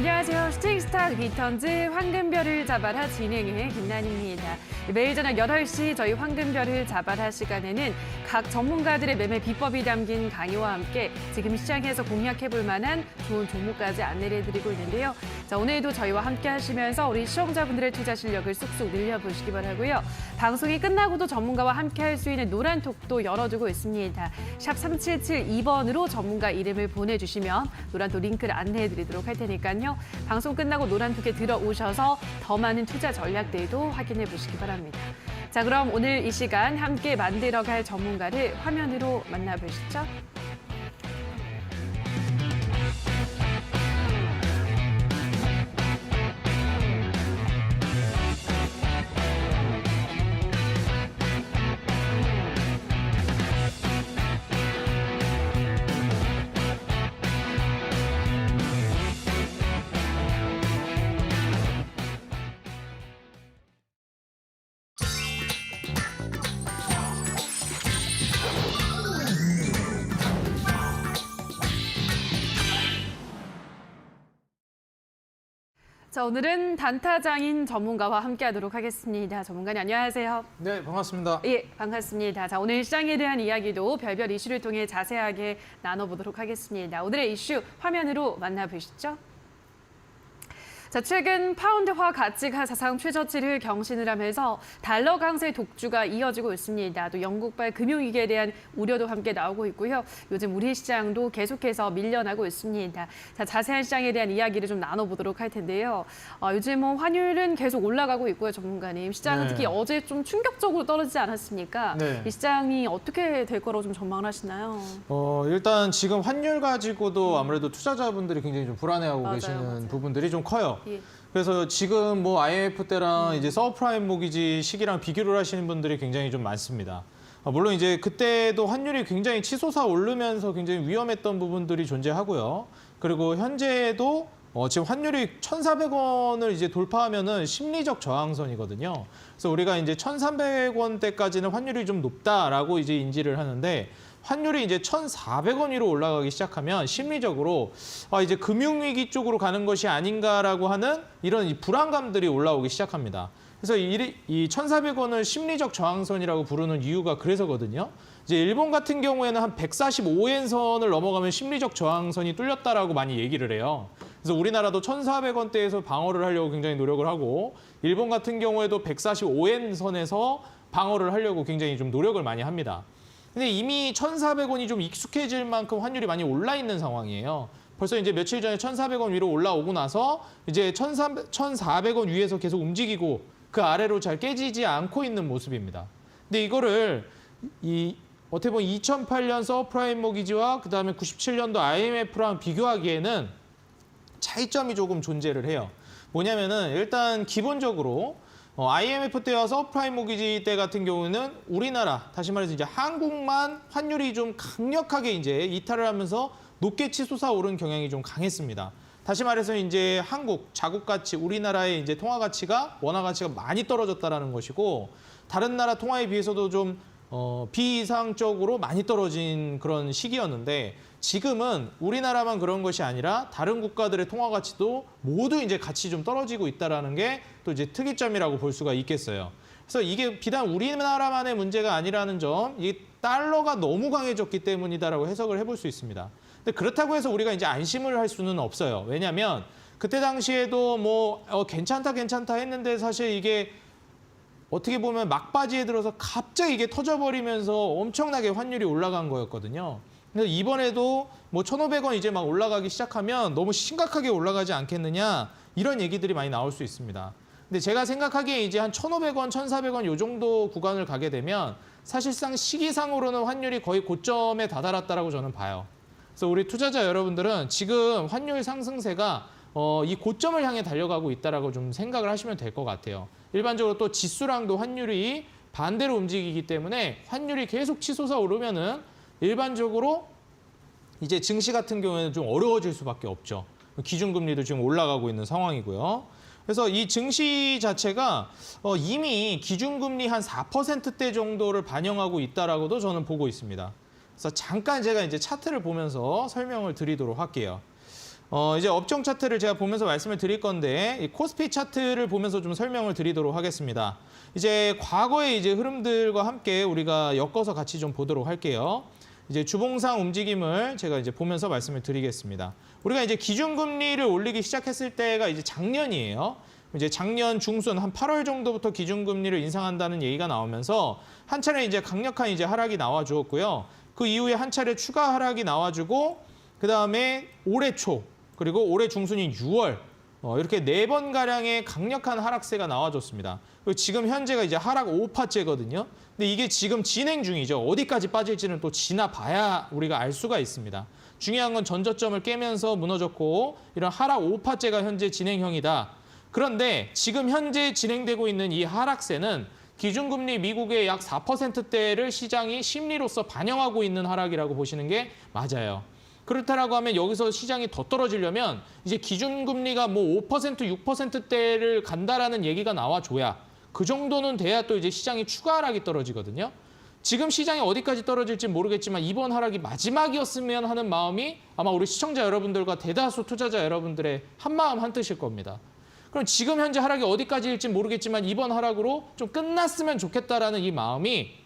안녕하세요. 슈팅스타 리턴즈 황금별을 잡아라 진행의 김난입니다. 매일 저녁 8시 저희 황금별을 잡아라 시간에는 각 전문가들의 매매 비법이 담긴 강의와 함께 지금 시장에서 공략해볼 만한 좋은 종목까지 안내를 해드리고 있는데요. 자, 오늘도 저희와 함께 하시면서 우리 시청자분들의 투자 실력을 쑥쑥 늘려보시기 바라고요. 방송이 끝나고도 전문가와 함께 할 수 있는 노란톡도 열어두고 있습니다. 샵 3772번으로 전문가 이름을 보내주시면 노란톡 링크를 안내해드리도록 할 테니까요. 방송 끝나고 노란톡에 들어오셔서 더 많은 투자 전략들도 확인해 보시기 바랍니다. 자, 그럼 오늘 이 시간 함께 만들어갈 전문가를 화면으로 만나보시죠. 자, 오늘은 단타장인 전문가와 함께하도록 하겠습니다. 전문가님 안녕하세요. 네, 반갑습니다. 예, 반갑습니다. 자, 오늘 시장에 대한 이야기도 별별 이슈를 통해 자세하게 나눠보도록 하겠습니다. 오늘의 이슈 화면으로 만나보시죠. 자, 최근 파운드화 가치가 사상 최저치를 경신을 하면서 달러 강세 독주가 이어지고 있습니다. 또 영국발 금융위기에 대한 우려도 함께 나오고 있고요. 요즘 우리 시장도 계속해서 밀려나고 있습니다. 자, 자세한 시장에 대한 이야기를 좀 나눠보도록 할 텐데요. 요즘 환율은 계속 올라가고 있고요, 전문가님. 시장은 특히 어제 좀 충격적으로 떨어지지 않았습니까? 네. 이 시장이 어떻게 될 거라고 좀 전망을 하시나요? 일단 지금 환율 가지고도 아무래도 투자자분들이 굉장히 좀 불안해하고 맞아요, 계시는 맞아요. 부분들이 좀 커요. 예. 그래서 지금 뭐 IMF 때랑 이제 서브프라임 모기지 시기랑 비교를 하시는 분들이 굉장히 좀 많습니다. 물론 이제 그때도 환율이 굉장히 치솟아 오르면서 굉장히 위험했던 부분들이 존재하고요. 그리고 현재도 지금 환율이 1,400원을 이제 돌파하면은 심리적 저항선이거든요. 그래서 우리가 이제 1,300원대까지는 환율이 좀 높다라고 이제 인지를 하는데 환율이 이제 1,400원 위로 올라가기 시작하면 심리적으로 이제 금융위기 쪽으로 가는 것이 아닌가라고 하는 이런 이 불안감들이 올라오기 시작합니다. 그래서 이 1,400원을 심리적 저항선이라고 부르는 이유가 그래서거든요. 이제 일본 같은 경우에는 한 145엔 선을 넘어가면 심리적 저항선이 뚫렸다라고 많이 얘기를 해요. 그래서 우리나라도 1,400원대에서 방어를 하려고 굉장히 노력을 하고 일본 같은 경우에도 145엔 선에서 방어를 하려고 굉장히 좀 노력을 많이 합니다. 근데 이미 1,400원이 좀 익숙해질 만큼 환율이 많이 올라 있는 상황이에요. 벌써 이제 며칠 전에 1,400원 위로 올라오고 나서 이제 1,400원 위에서 계속 움직이고 그 아래로 잘 깨지지 않고 있는 모습입니다. 근데 이거를 어떻게 보면 2008년 서프라임 모기지와 그다음에 97년도 IMF랑 비교하기에는 차이점이 조금 존재를 해요. 뭐냐면은 일단 기본적으로 IMF 때와 서프라임 모기지 때 같은 경우는 우리나라, 다시 말해서 이제 한국만 환율이 좀 강력하게 이제 이탈을 하면서 높게 치솟아 오른 경향이 좀 강했습니다. 다시 말해서 이제 한국 자국 가치, 우리나라의 이제 통화 가치가 원화 가치가 많이 떨어졌다라는 것이고 다른 나라 통화에 비해서도 좀 비이상적으로 많이 떨어진 그런 시기였는데 지금은 우리나라만 그런 것이 아니라 다른 국가들의 통화 가치도 모두 이제 같이 좀 떨어지고 있다라는 게 또 이제 특이점이라고 볼 수가 있겠어요. 그래서 이게 비단 우리나라만의 문제가 아니라는 점, 이 달러가 너무 강해졌기 때문이다라고 해석을 해볼 수 있습니다. 근데 그렇다고 해서 우리가 이제 안심을 할 수는 없어요. 왜냐하면 그때 당시에도 뭐 괜찮다 했는데 사실 이게 어떻게 보면 막바지에 들어서 갑자기 이게 터져버리면서 엄청나게 환율이 올라간 거였거든요. 그래서 이번에도 뭐 1,500원 이제 막 올라가기 시작하면 너무 심각하게 올라가지 않겠느냐 이런 얘기들이 많이 나올 수 있습니다. 근데 제가 생각하기에 이제 한 1,500원, 1,400원 요 정도 구간을 가게 되면 사실상 시기상으로는 환율이 거의 고점에 다다랐다라고 저는 봐요. 그래서 우리 투자자 여러분들은 지금 환율 상승세가 이 고점을 향해 달려가고 있다라고 좀 생각을 하시면 될 것 같아요. 일반적으로 또 지수랑도 환율이 반대로 움직이기 때문에 환율이 계속 치솟아 오르면은 일반적으로 이제 증시 같은 경우에는 좀 어려워질 수밖에 없죠. 기준금리도 지금 올라가고 있는 상황이고요. 그래서 이 증시 자체가 이미 기준금리 한 4%대 정도를 반영하고 있다라고도 저는 보고 있습니다. 그래서 잠깐 제가 이제 차트를 보면서 설명을 드리도록 할게요. 이제 업종 차트를 제가 보면서 말씀을 드릴 건데 이 코스피 차트를 보면서 좀 설명을 드리도록 하겠습니다. 이제 과거의 이제 흐름들과 함께 우리가 엮어서 같이 좀 보도록 할게요. 이제 주봉상 움직임을 제가 이제 보면서 말씀을 드리겠습니다. 우리가 이제 기준금리를 올리기 시작했을 때가 이제 작년이에요. 이제 작년 중순 한 8월 정도부터 기준금리를 인상한다는 얘기가 나오면서 한 차례 이제 강력한 이제 하락이 나와 주었고요. 그 이후에 한 차례 추가 하락이 나와주고 그 다음에 올해 초 그리고 올해 중순인 6월 이렇게 4번 가량의 강력한 하락세가 나와줬습니다. 그리고 지금 현재가 이제 하락 5파째거든요. 근데 이게 지금 진행 중이죠. 어디까지 빠질지는 또 지나봐야 우리가 알 수가 있습니다. 중요한 건 전저점을 깨면서 무너졌고 이런 하락 5파째가 현재 진행형이다. 그런데 지금 현재 진행되고 있는 이 하락세는 기준금리 미국의 약 4%대를 시장이 심리로서 반영하고 있는 하락이라고 보시는 게 맞아요. 그렇다라고 하면 여기서 시장이 더 떨어지려면 이제 기준금리가 뭐 5%, 6%대를 간다라는 얘기가 나와줘야 그 정도는 돼야 또 이제 시장이 추가 하락이 떨어지거든요. 지금 시장이 어디까지 떨어질지 모르겠지만 이번 하락이 마지막이었으면 하는 마음이 아마 우리 시청자 여러분들과 대다수 투자자 여러분들의 한마음 한뜻일 겁니다. 그럼 지금 현재 하락이 어디까지일지 모르겠지만 이번 하락으로 좀 끝났으면 좋겠다라는 이 마음이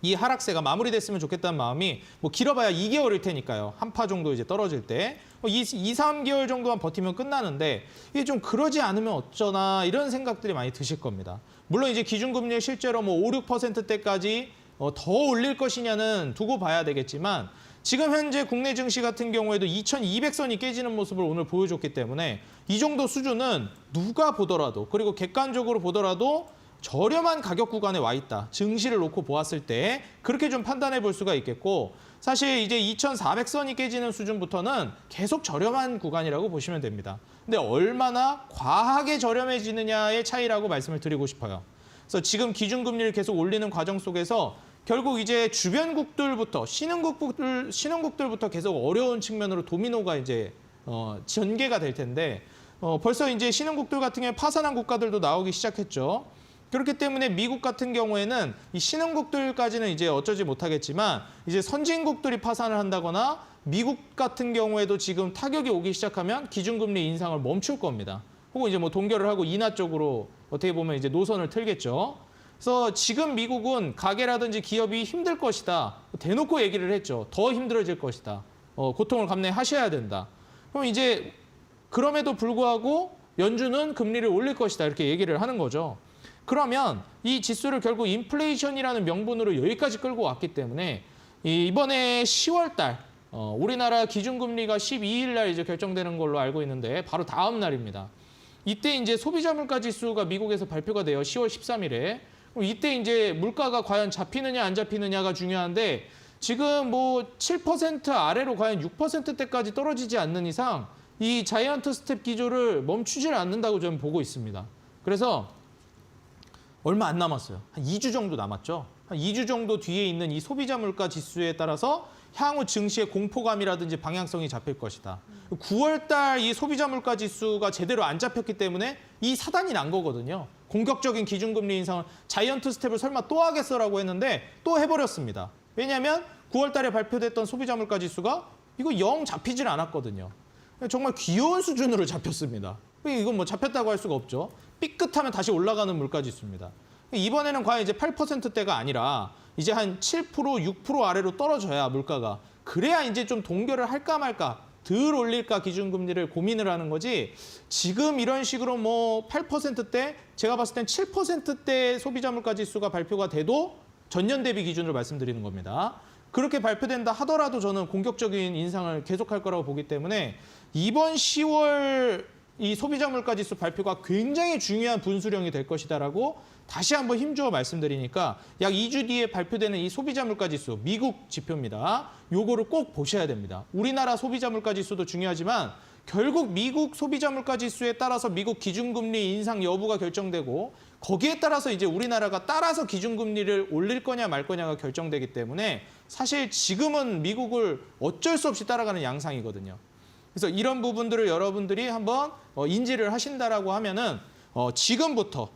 이 하락세가 마무리됐으면 좋겠다는 마음이 뭐 길어봐야 2개월일 테니까요. 한 파 정도 이제 떨어질 때 2, 3개월 정도만 버티면 끝나는데 이게 좀 그러지 않으면 어쩌나 이런 생각들이 많이 드실 겁니다. 물론 이제 기준금리 실제로 뭐 5, 6%대까지 더 올릴 것이냐는 두고 봐야 되겠지만 지금 현재 국내 증시 같은 경우에도 2200선이 깨지는 모습을 오늘 보여줬기 때문에 이 정도 수준은 누가 보더라도 그리고 객관적으로 보더라도 저렴한 가격 구간에 와 있다. 증시를 놓고 보았을 때 그렇게 좀 판단해 볼 수가 있겠고 사실 이제 2400선이 깨지는 수준부터는 계속 저렴한 구간이라고 보시면 됩니다. 근데 얼마나 과하게 저렴해지느냐의 차이라고 말씀을 드리고 싶어요. 그래서 지금 기준금리를 계속 올리는 과정 속에서 결국 이제 주변국들부터 신흥국들부터 계속 어려운 측면으로 도미노가 이제 전개가 될 텐데 벌써 이제 신흥국들 같은 경우에 파산한 국가들도 나오기 시작했죠. 그렇기 때문에 미국 같은 경우에는 이 신흥국들까지는 이제 어쩌지 못하겠지만 이제 선진국들이 파산을 한다거나 미국 같은 경우에도 지금 타격이 오기 시작하면 기준금리 인상을 멈출 겁니다. 혹은 이제 뭐 동결을 하고 인하 쪽으로 어떻게 보면 이제 노선을 틀겠죠. 그래서 지금 미국은 가게라든지 기업이 힘들 것이다. 대놓고 얘기를 했죠. 더 힘들어질 것이다. 고통을 감내하셔야 된다. 그럼 이제 그럼에도 불구하고 연준은 금리를 올릴 것이다. 이렇게 얘기를 하는 거죠. 그러면 이 지수를 결국 인플레이션이라는 명분으로 여기까지 끌고 왔기 때문에 이번에 10월 달 우리나라 기준금리가 12일 날 이제 결정되는 걸로 알고 있는데 바로 다음 날입니다. 이때 이제 소비자 물가 지수가 미국에서 발표가 돼요. 10월 13일에. 이때 이제 물가가 과연 잡히느냐 안 잡히느냐가 중요한데 지금 뭐 7% 아래로 과연 6%대까지 떨어지지 않는 이상 이 자이언트 스텝 기조를 멈추질 않는다고 저는 보고 있습니다. 그래서 얼마 안 남았어요. 한 2주 정도 남았죠. 한 2주 정도 뒤에 있는 이 소비자 물가 지수에 따라서 향후 증시의 공포감이라든지 방향성이 잡힐 것이다. 9월 달 이 소비자 물가 지수가 제대로 안 잡혔기 때문에 이 사단이 난 거거든요. 공격적인 기준금리 인상을 자이언트 스텝을 설마 또 하겠어라고 했는데 또 해버렸습니다. 왜냐하면 9월 달에 발표됐던 소비자 물가 지수가 이거 0 잡히질 않았거든요. 정말 귀여운 수준으로 잡혔습니다. 이건 뭐 잡혔다고 할 수가 없죠. 삐끗하면 다시 올라가는 물가 지수입니다. 이번에는 과연 이제 8%대가 아니라 이제 한 7%, 6% 아래로 떨어져야 물가가 그래야 이제 좀 동결을 할까 말까 덜 올릴까 기준금리를 고민을 하는 거지 지금 이런 식으로 뭐 8%대 제가 봤을 땐 7%대 소비자 물가 지수가 발표가 돼도 전년 대비 기준으로 말씀드리는 겁니다. 그렇게 발표된다 하더라도 저는 공격적인 인상을 계속할 거라고 보기 때문에 이번 10월 이 소비자 물가 지수 발표가 굉장히 중요한 분수령이 될 것이다라고 다시 한번 힘주어 말씀드리니까 약 2주 뒤에 발표되는 이 소비자 물가 지수, 미국 지표입니다. 요거를 꼭 보셔야 됩니다. 우리나라 소비자 물가 지수도 중요하지만 결국 미국 소비자 물가 지수에 따라서 미국 기준금리 인상 여부가 결정되고 거기에 따라서 이제 우리나라가 따라서 기준금리를 올릴 거냐 말 거냐가 결정되기 때문에 사실 지금은 미국을 어쩔 수 없이 따라가는 양상이거든요. 그래서 이런 부분들을 여러분들이 한번 인지를 하신다라고 하면은 지금부터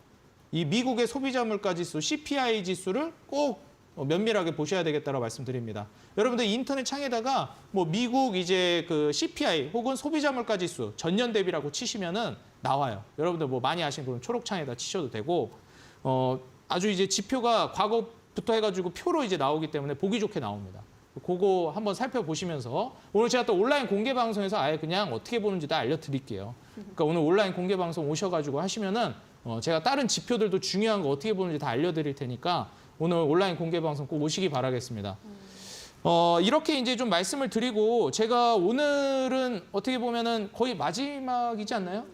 이 미국의 소비자 물가 지수 CPI 지수를 꼭 면밀하게 보셔야 되겠다고 말씀드립니다. 여러분들 인터넷 창에다가 뭐 미국 이제 그 CPI 혹은 소비자물가 지수 전년 대비라고 치시면은 나와요. 여러분들 뭐 많이 아시는 그런 초록창에다 치셔도 되고 아주 이제 지표가 과거부터 해가지고 표로 이제 나오기 때문에 보기 좋게 나옵니다. 그거 한번 살펴보시면서 오늘 제가 또 온라인 공개 방송에서 아예 그냥 어떻게 보는지 다 알려드릴게요. 그러니까 오늘 온라인 공개 방송 오셔가지고 하시면은 제가 다른 지표들도 중요한 거 어떻게 보는지 다 알려드릴 테니까 오늘 온라인 공개 방송 꼭 오시기 바라겠습니다. 이렇게 이제 좀 말씀을 드리고 제가 오늘은 어떻게 보면은 거의 마지막이지 않나요?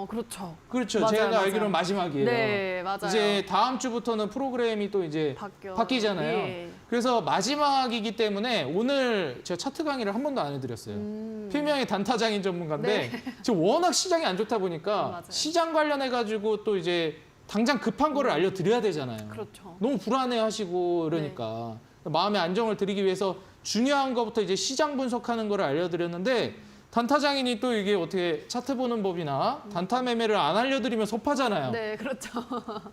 그렇죠. 그렇죠. 맞아요, 제가 맞아요. 알기로는 마지막이에요. 네, 맞아요. 이제 다음 주부터는 프로그램이 또 이제 바뀌잖아요. 예. 그래서 마지막이기 때문에 오늘 제가 차트 강의를 한 번도 안 해드렸어요. 필명의 단타장인 전문가인데 지금 워낙 시장이 안 좋다 보니까 맞아요. 시장 관련해가지고 또 이제 당장 급한 거를 알려드려야 되잖아요. 그렇죠. 너무 불안해하시고 그러니까 마음의 안정을 드리기 위해서 중요한 것부터 이제 시장 분석하는 거를 알려드렸는데 단타장인이 또 이게 어떻게 차트 보는 법이나 단타 매매를 안 알려드리면 섭하잖아요. 네, 그렇죠.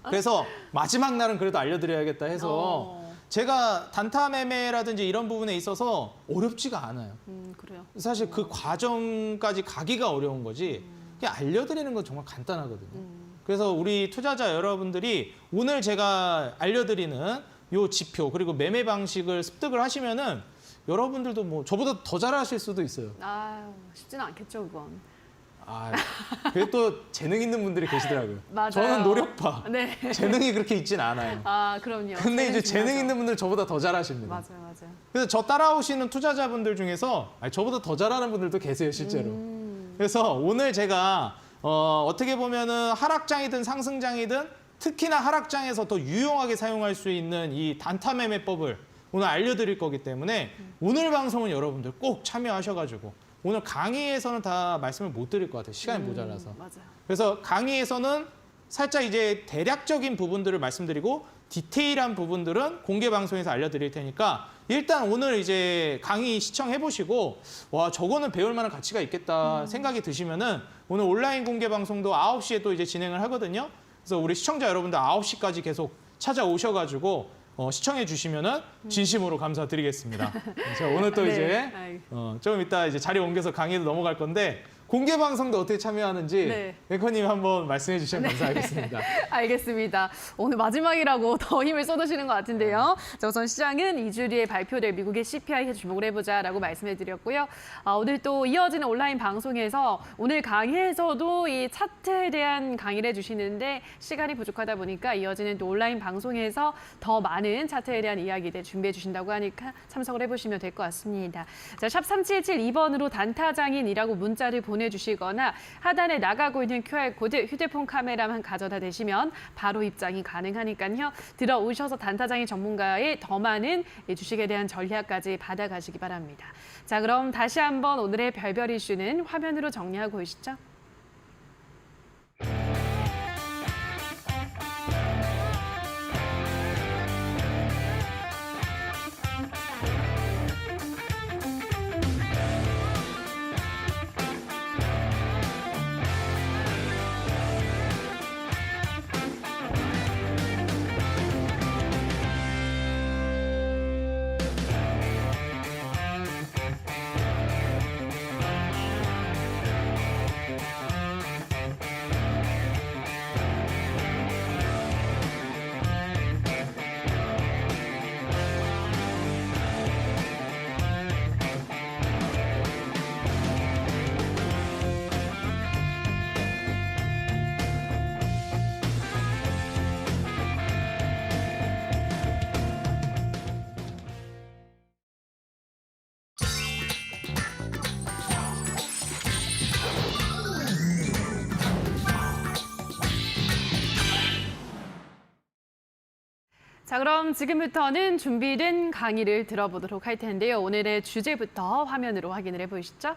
그래서 마지막 날은 그래도 알려드려야겠다 해서 제가 단타 매매라든지 이런 부분에 있어서 어렵지가 않아요. 그래요. 사실 그 과정까지 가기가 어려운 거지 그냥 알려드리는 건 정말 간단하거든요. 그래서 우리 투자자 여러분들이 오늘 제가 알려드리는 요 지표 그리고 매매 방식을 습득을 하시면은 여러분들도 뭐 저보다 더 잘하실 수도 있어요. 쉽지는 않겠죠, 그건. 그게 또 재능 있는 분들이 계시더라고요. 맞아요. 저는 노력파. 네. 재능이 그렇게 있진 않아요. 그럼요. 근데 이제 재능 중요하죠. 있는 분들 저보다 더 잘하십니다. 맞아요. 그래서 저 따라오시는 투자자분들 중에서 저보다 더 잘하는 분들도 계세요, 실제로. 그래서 오늘 제가 어떻게 보면은 하락장이든 상승장이든 특히나 하락장에서 더 유용하게 사용할 수 있는 이 단타 매매법을 오늘 알려드릴 거기 때문에 오늘 방송은 여러분들 꼭 참여하셔가지고 오늘 강의에서는 다 말씀을 못 드릴 것 같아요. 시간이 모자라서. 맞아요. 그래서 강의에서는 살짝 이제 대략적인 부분들을 말씀드리고 디테일한 부분들은 공개 방송에서 알려드릴 테니까 일단 오늘 이제 강의 시청해 보시고 와 저거는 배울 만한 가치가 있겠다 생각이 드시면은 오늘 온라인 공개 방송도 9시에 또 이제 진행을 하거든요. 그래서 우리 시청자 여러분들 9시까지 계속 찾아오셔가지고 시청해 주시면은 진심으로 감사드리겠습니다. 제가 오늘 또 이제 좀 이따 이제 자리 옮겨서 강의로 넘어갈 건데 공개 방송도 어떻게 참여하는지 앵커님 한번 말씀해 주시면 감사하겠습니다. 알겠습니다. 오늘 마지막이라고 더 힘을 쏟으시는 것 같은데요. 자, 우선 시장은 2주 뒤에 발표될 미국의 CPI에 주목을 해보자라고 말씀해 드렸고요. 오늘 또 이어지는 온라인 방송에서 오늘 강의에서도 이 차트에 대한 강의를 해주시는데 시간이 부족하다 보니까 이어지는 또 온라인 방송에서 더 많은 차트에 대한 이야기들 준비해 주신다고 하니까 참석을 해보시면 될 것 같습니다. 자, 샵 3772번으로 단타장인이라고 문자를 보내주시거나 하단에 나가고 있는 QR코드 휴대폰 카메라만 가져다 대시면 바로 입장이 가능하니까요. 들어오셔서 단타장인 전문가의 더 많은 주식에 대한 전략까지 받아가시기 바랍니다. 자, 그럼 다시 한번 오늘의 별별 이슈는 화면으로 정리하고 오시죠. 자, 그럼 지금부터는 준비된 강의를 들어보도록 할 텐데요. 오늘의 주제부터 화면으로 확인을 해보시죠.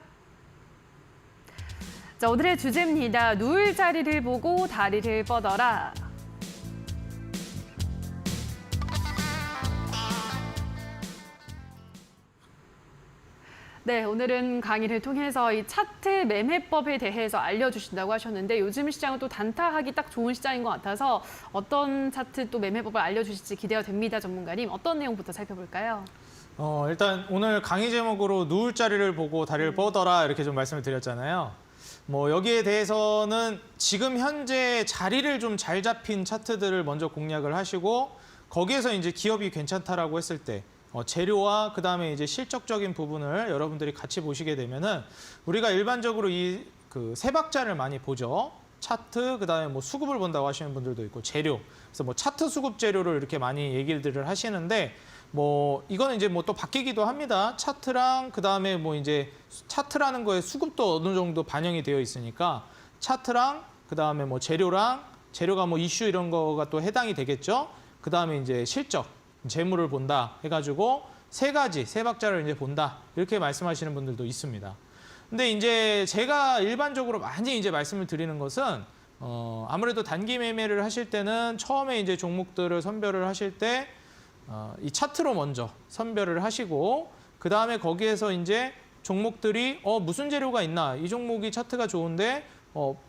자, 오늘의 주제입니다. 누울 자리를 보고 다리를 뻗어라. 네, 오늘은 강의를 통해서 이 차트 매매법에 대해서 알려주신다고 하셨는데 요즘 시장은 또 단타하기 딱 좋은 시장인 것 같아서 어떤 차트 또 매매법을 알려주실지 기대가 됩니다, 전문가님. 어떤 내용부터 살펴볼까요? 일단 오늘 강의 제목으로 누울 자리를 보고 다리를 뻗어라 이렇게 좀 말씀을 드렸잖아요. 뭐 여기에 대해서는 지금 현재 자리를 좀 잘 잡힌 차트들을 먼저 공략을 하시고 거기에서 이제 기업이 괜찮다라고 했을 때 재료와 그다음에 이제 실적적인 부분을 여러분들이 같이 보시게 되면은 우리가 일반적으로 이 그 세 박자를 많이 보죠. 차트, 그다음에 뭐 수급을 본다고 하시는 분들도 있고 재료. 그래서 뭐 차트 수급 재료를 이렇게 많이 얘기들을 하시는데 뭐 이거는 이제 뭐 또 바뀌기도 합니다. 차트랑 그다음에 뭐 이제 차트라는 거에 수급도 어느 정도 반영이 되어 있으니까 차트랑 그다음에 뭐 재료가 뭐 이슈 이런 거가 또 해당이 되겠죠. 그다음에 이제 실적, 재물을 본다 해가지고 세 박자를 이제 본다 이렇게 말씀하시는 분들도 있습니다. 근데 이제 제가 일반적으로 많이 이제 말씀을 드리는 것은 아무래도 단기 매매를 하실 때는 처음에 이제 종목들을 선별을 하실 때 이 차트로 먼저 선별을 하시고 그 다음에 거기에서 이제 종목들이 무슨 재료가 있나 이 종목이 차트가 좋은데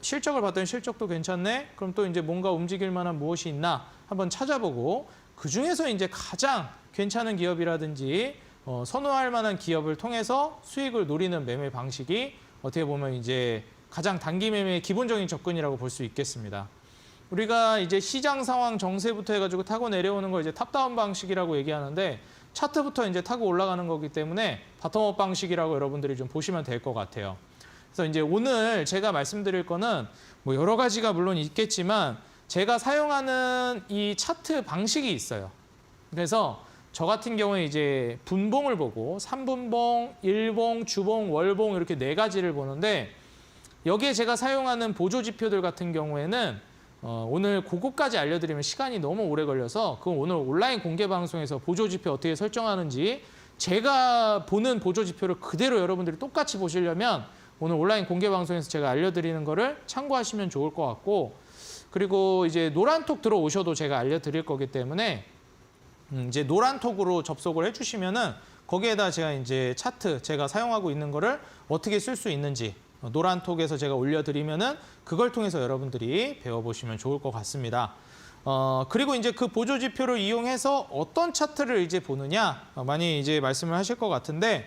실적을 봤더니 실적도 괜찮네. 그럼 또 이제 뭔가 움직일 만한 무엇이 있나 한번 찾아보고 그 중에서 이제 가장 괜찮은 기업이라든지 선호할 만한 기업을 통해서 수익을 노리는 매매 방식이 어떻게 보면 이제 가장 단기 매매의 기본적인 접근이라고 볼 수 있겠습니다. 우리가 이제 시장 상황 정세부터 해가지고 타고 내려오는 걸 이제 탑다운 방식이라고 얘기하는데 차트부터 이제 타고 올라가는 거기 때문에 바텀업 방식이라고 여러분들이 좀 보시면 될 것 같아요. 그래서 이제 오늘 제가 말씀드릴 거는 뭐 여러 가지가 물론 있겠지만 제가 사용하는 이 차트 방식이 있어요. 그래서 저 같은 경우에 이제 분봉을 보고 3분봉, 일봉, 주봉, 월봉 이렇게 네 가지를 보는데 여기에 제가 사용하는 보조 지표들 같은 경우에는 오늘 그것까지 알려드리면 시간이 너무 오래 걸려서 그건 오늘 온라인 공개 방송에서 보조 지표 어떻게 설정하는지 제가 보는 보조 지표를 그대로 여러분들이 똑같이 보시려면 오늘 온라인 공개 방송에서 제가 알려드리는 거를 참고하시면 좋을 것 같고 그리고 이제 노란톡 들어오셔도 제가 알려드릴 거기 때문에 이제 노란톡으로 접속을 해주시면은 거기에다 제가 이제 차트 제가 사용하고 있는 거를 어떻게 쓸 수 있는지 노란톡에서 제가 올려드리면은 그걸 통해서 여러분들이 배워보시면 좋을 것 같습니다. 그리고 이제 그 보조 지표를 이용해서 어떤 차트를 이제 보느냐 많이 이제 말씀을 하실 것 같은데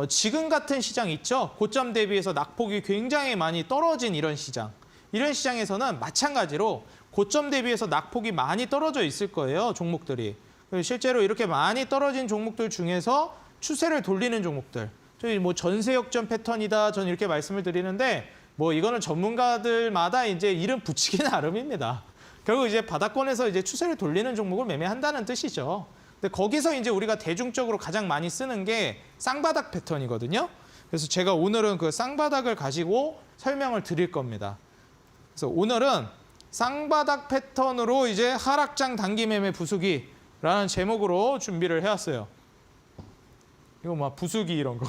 지금 같은 시장 있죠? 고점 대비해서 낙폭이 굉장히 많이 떨어진 이런 시장에서는 마찬가지로 고점 대비해서 낙폭이 많이 떨어져 있을 거예요, 종목들이. 실제로 이렇게 많이 떨어진 종목들 중에서 추세를 돌리는 종목들. 저희 뭐 전세 역전 패턴이다. 저는 이렇게 말씀을 드리는데 뭐 이거는 전문가들마다 이제 이름 붙이기 나름입니다. 결국 이제 바닥권에서 이제 추세를 돌리는 종목을 매매한다는 뜻이죠. 근데 거기서 이제 우리가 대중적으로 가장 많이 쓰는 게 쌍바닥 패턴이거든요. 그래서 제가 오늘은 그 쌍바닥을 가지고 설명을 드릴 겁니다. 그래서 오늘은 쌍바닥 패턴으로 이제 하락장 단기 매매 부수기라는 제목으로 준비를 해왔어요. 이거 막 부수기 이런 거.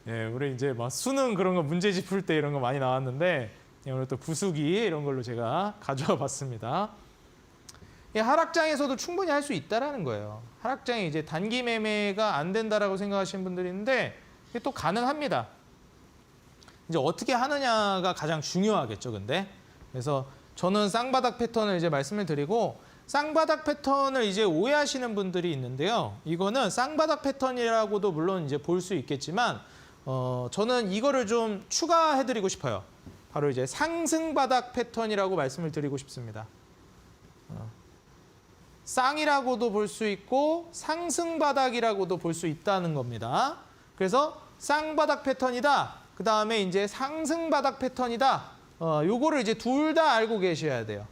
예, 우리 이제 막 수능 그런 거 문제집 풀 때 이런 거 많이 나왔는데 오늘 또 부수기 이런 걸로 제가 가져와 봤습니다. 이 하락장에서도 충분히 할 수 있다라는 거예요. 하락장이 이제 단기 매매가 안 된다라고 생각하시는 분들이 있는데 이게 또 가능합니다. 이제 어떻게 하느냐가 가장 중요하겠죠, 근데. 그래서 저는 쌍바닥 패턴을 이제 말씀을 드리고 쌍바닥 패턴을 이제 오해하시는 분들이 있는데요. 이거는 쌍바닥 패턴이라고도 물론 이제 볼 수 있겠지만 저는 이거를 좀 추가해드리고 싶어요. 바로 이제 상승바닥 패턴이라고 말씀을 드리고 싶습니다. 쌍이라고도 볼 수 있고 상승바닥이라고도 볼 수 있다는 겁니다. 그래서 쌍바닥 패턴이다. 그 다음에 이제 상승바닥 패턴이다. 요거를 이제 둘 다 알고 계셔야 돼요.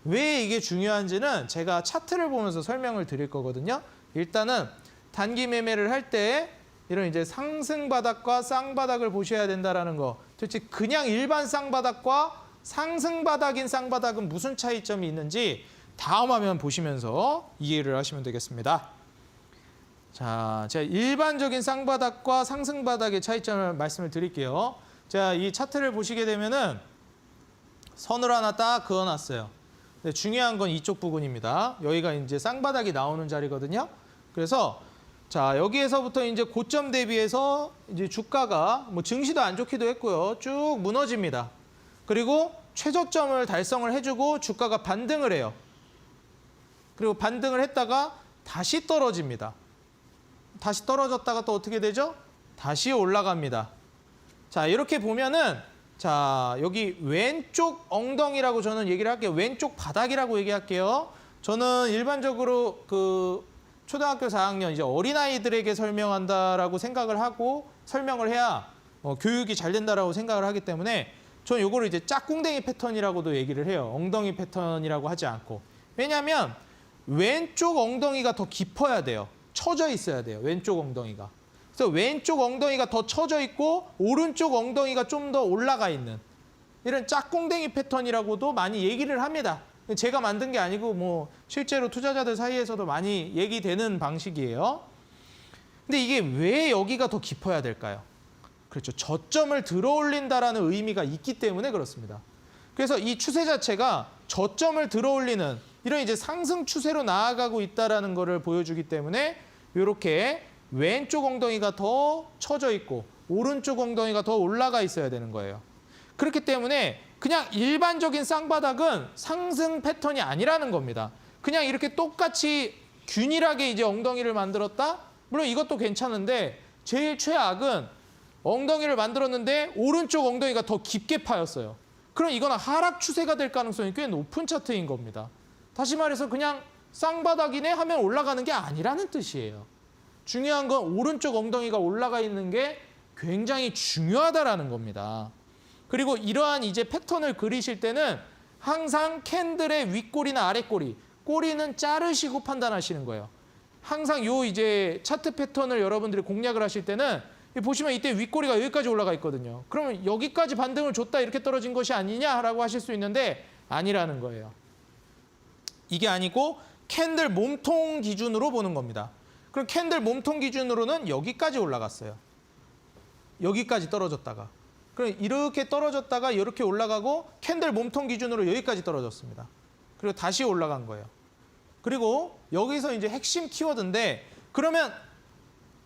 왜 이게 중요한지는 제가 차트를 보면서 설명을 드릴 거거든요. 일단은 단기 매매를 할 때 이런 이제 상승바닥과 쌍바닥을 보셔야 된다라는 거. 도대체 그냥 일반 쌍바닥과 상승바닥인 쌍바닥은 무슨 차이점이 있는지 다음 화면 보시면서 이해를 하시면 되겠습니다. 자, 제가 일반적인 쌍바닥과 상승바닥의 차이점을 말씀을 드릴게요. 자, 이 차트를 보시게 되면은 선을 하나 딱 그어놨어요. 중요한 건 이쪽 부분입니다. 여기가 이제 쌍바닥이 나오는 자리거든요. 그래서 자, 여기에서부터 이제 고점 대비해서 이제 주가가 뭐 증시도 안 좋기도 했고요. 쭉 무너집니다. 그리고 최저점을 달성을 해주고 주가가 반등을 해요. 그리고 반등을 했다가 다시 떨어집니다. 다시 떨어졌다가 또 어떻게 되죠? 다시 올라갑니다. 자, 이렇게 보면은 자, 여기 왼쪽 엉덩이라고 저는 얘기를 할게요. 왼쪽 바닥이라고 얘기할게요. 저는 일반적으로 그 초등학교 4학년 이제 어린아이들에게 설명한다라고 생각을 하고 설명을 해야 교육이 잘 된다라고 생각을 하기 때문에 저는 요거를 이제 짝꿍댕이 패턴이라고도 얘기를 해요. 엉덩이 패턴이라고 하지 않고. 왜냐하면 왼쪽 엉덩이가 더 깊어야 돼요. 처져 있어야 돼요. 왼쪽 엉덩이가. 그래서 왼쪽 엉덩이가 더 처져 있고 오른쪽 엉덩이가 좀 더 올라가 있는 이런 짝꿍댕이 패턴이라고도 많이 얘기를 합니다. 제가 만든 게 아니고 뭐 실제로 투자자들 사이에서도 많이 얘기되는 방식이에요. 근데 이게 왜 여기가 더 깊어야 될까요? 그렇죠. 저점을 들어올린다라는 의미가 있기 때문에 그렇습니다. 그래서 이 추세 자체가 저점을 들어올리는 이런 이제 상승 추세로 나아가고 있다라는 것을 보여주기 때문에 이렇게 왼쪽 엉덩이가 더 처져 있고 오른쪽 엉덩이가 더 올라가 있어야 되는 거예요. 그렇기 때문에 그냥 일반적인 쌍바닥은 상승 패턴이 아니라는 겁니다. 그냥 이렇게 똑같이 균일하게 이제 엉덩이를 만들었다? 물론 이것도 괜찮은데 제일 최악은 엉덩이를 만들었는데 오른쪽 엉덩이가 더 깊게 파였어요. 그럼 이거는 하락 추세가 될 가능성이 꽤 높은 차트인 겁니다. 다시 말해서 그냥 쌍바닥이네 하면 올라가는 게 아니라는 뜻이에요. 중요한 건 오른쪽 엉덩이가 올라가 있는 게 굉장히 중요하다라는 겁니다. 그리고 이러한 이제 패턴을 그리실 때는 항상 캔들의 윗꼬리나 아랫꼬리, 꼬리는 자르시고 판단하시는 거예요. 항상 요 이제 차트 패턴을 여러분들이 공략을 하실 때는 보시면 이때 윗꼬리가 여기까지 올라가 있거든요. 그러면 여기까지 반등을 줬다 이렇게 떨어진 것이 아니냐라고 하실 수 있는데 아니라는 거예요. 이게 아니고 캔들 몸통 기준으로 보는 겁니다. 그럼 캔들 몸통 기준으로는 여기까지 올라갔어요. 여기까지 떨어졌다가. 그럼 이렇게 떨어졌다가 이렇게 올라가고 캔들 몸통 기준으로 여기까지 떨어졌습니다. 그리고 다시 올라간 거예요. 그리고 여기서 이제 핵심 키워드인데 그러면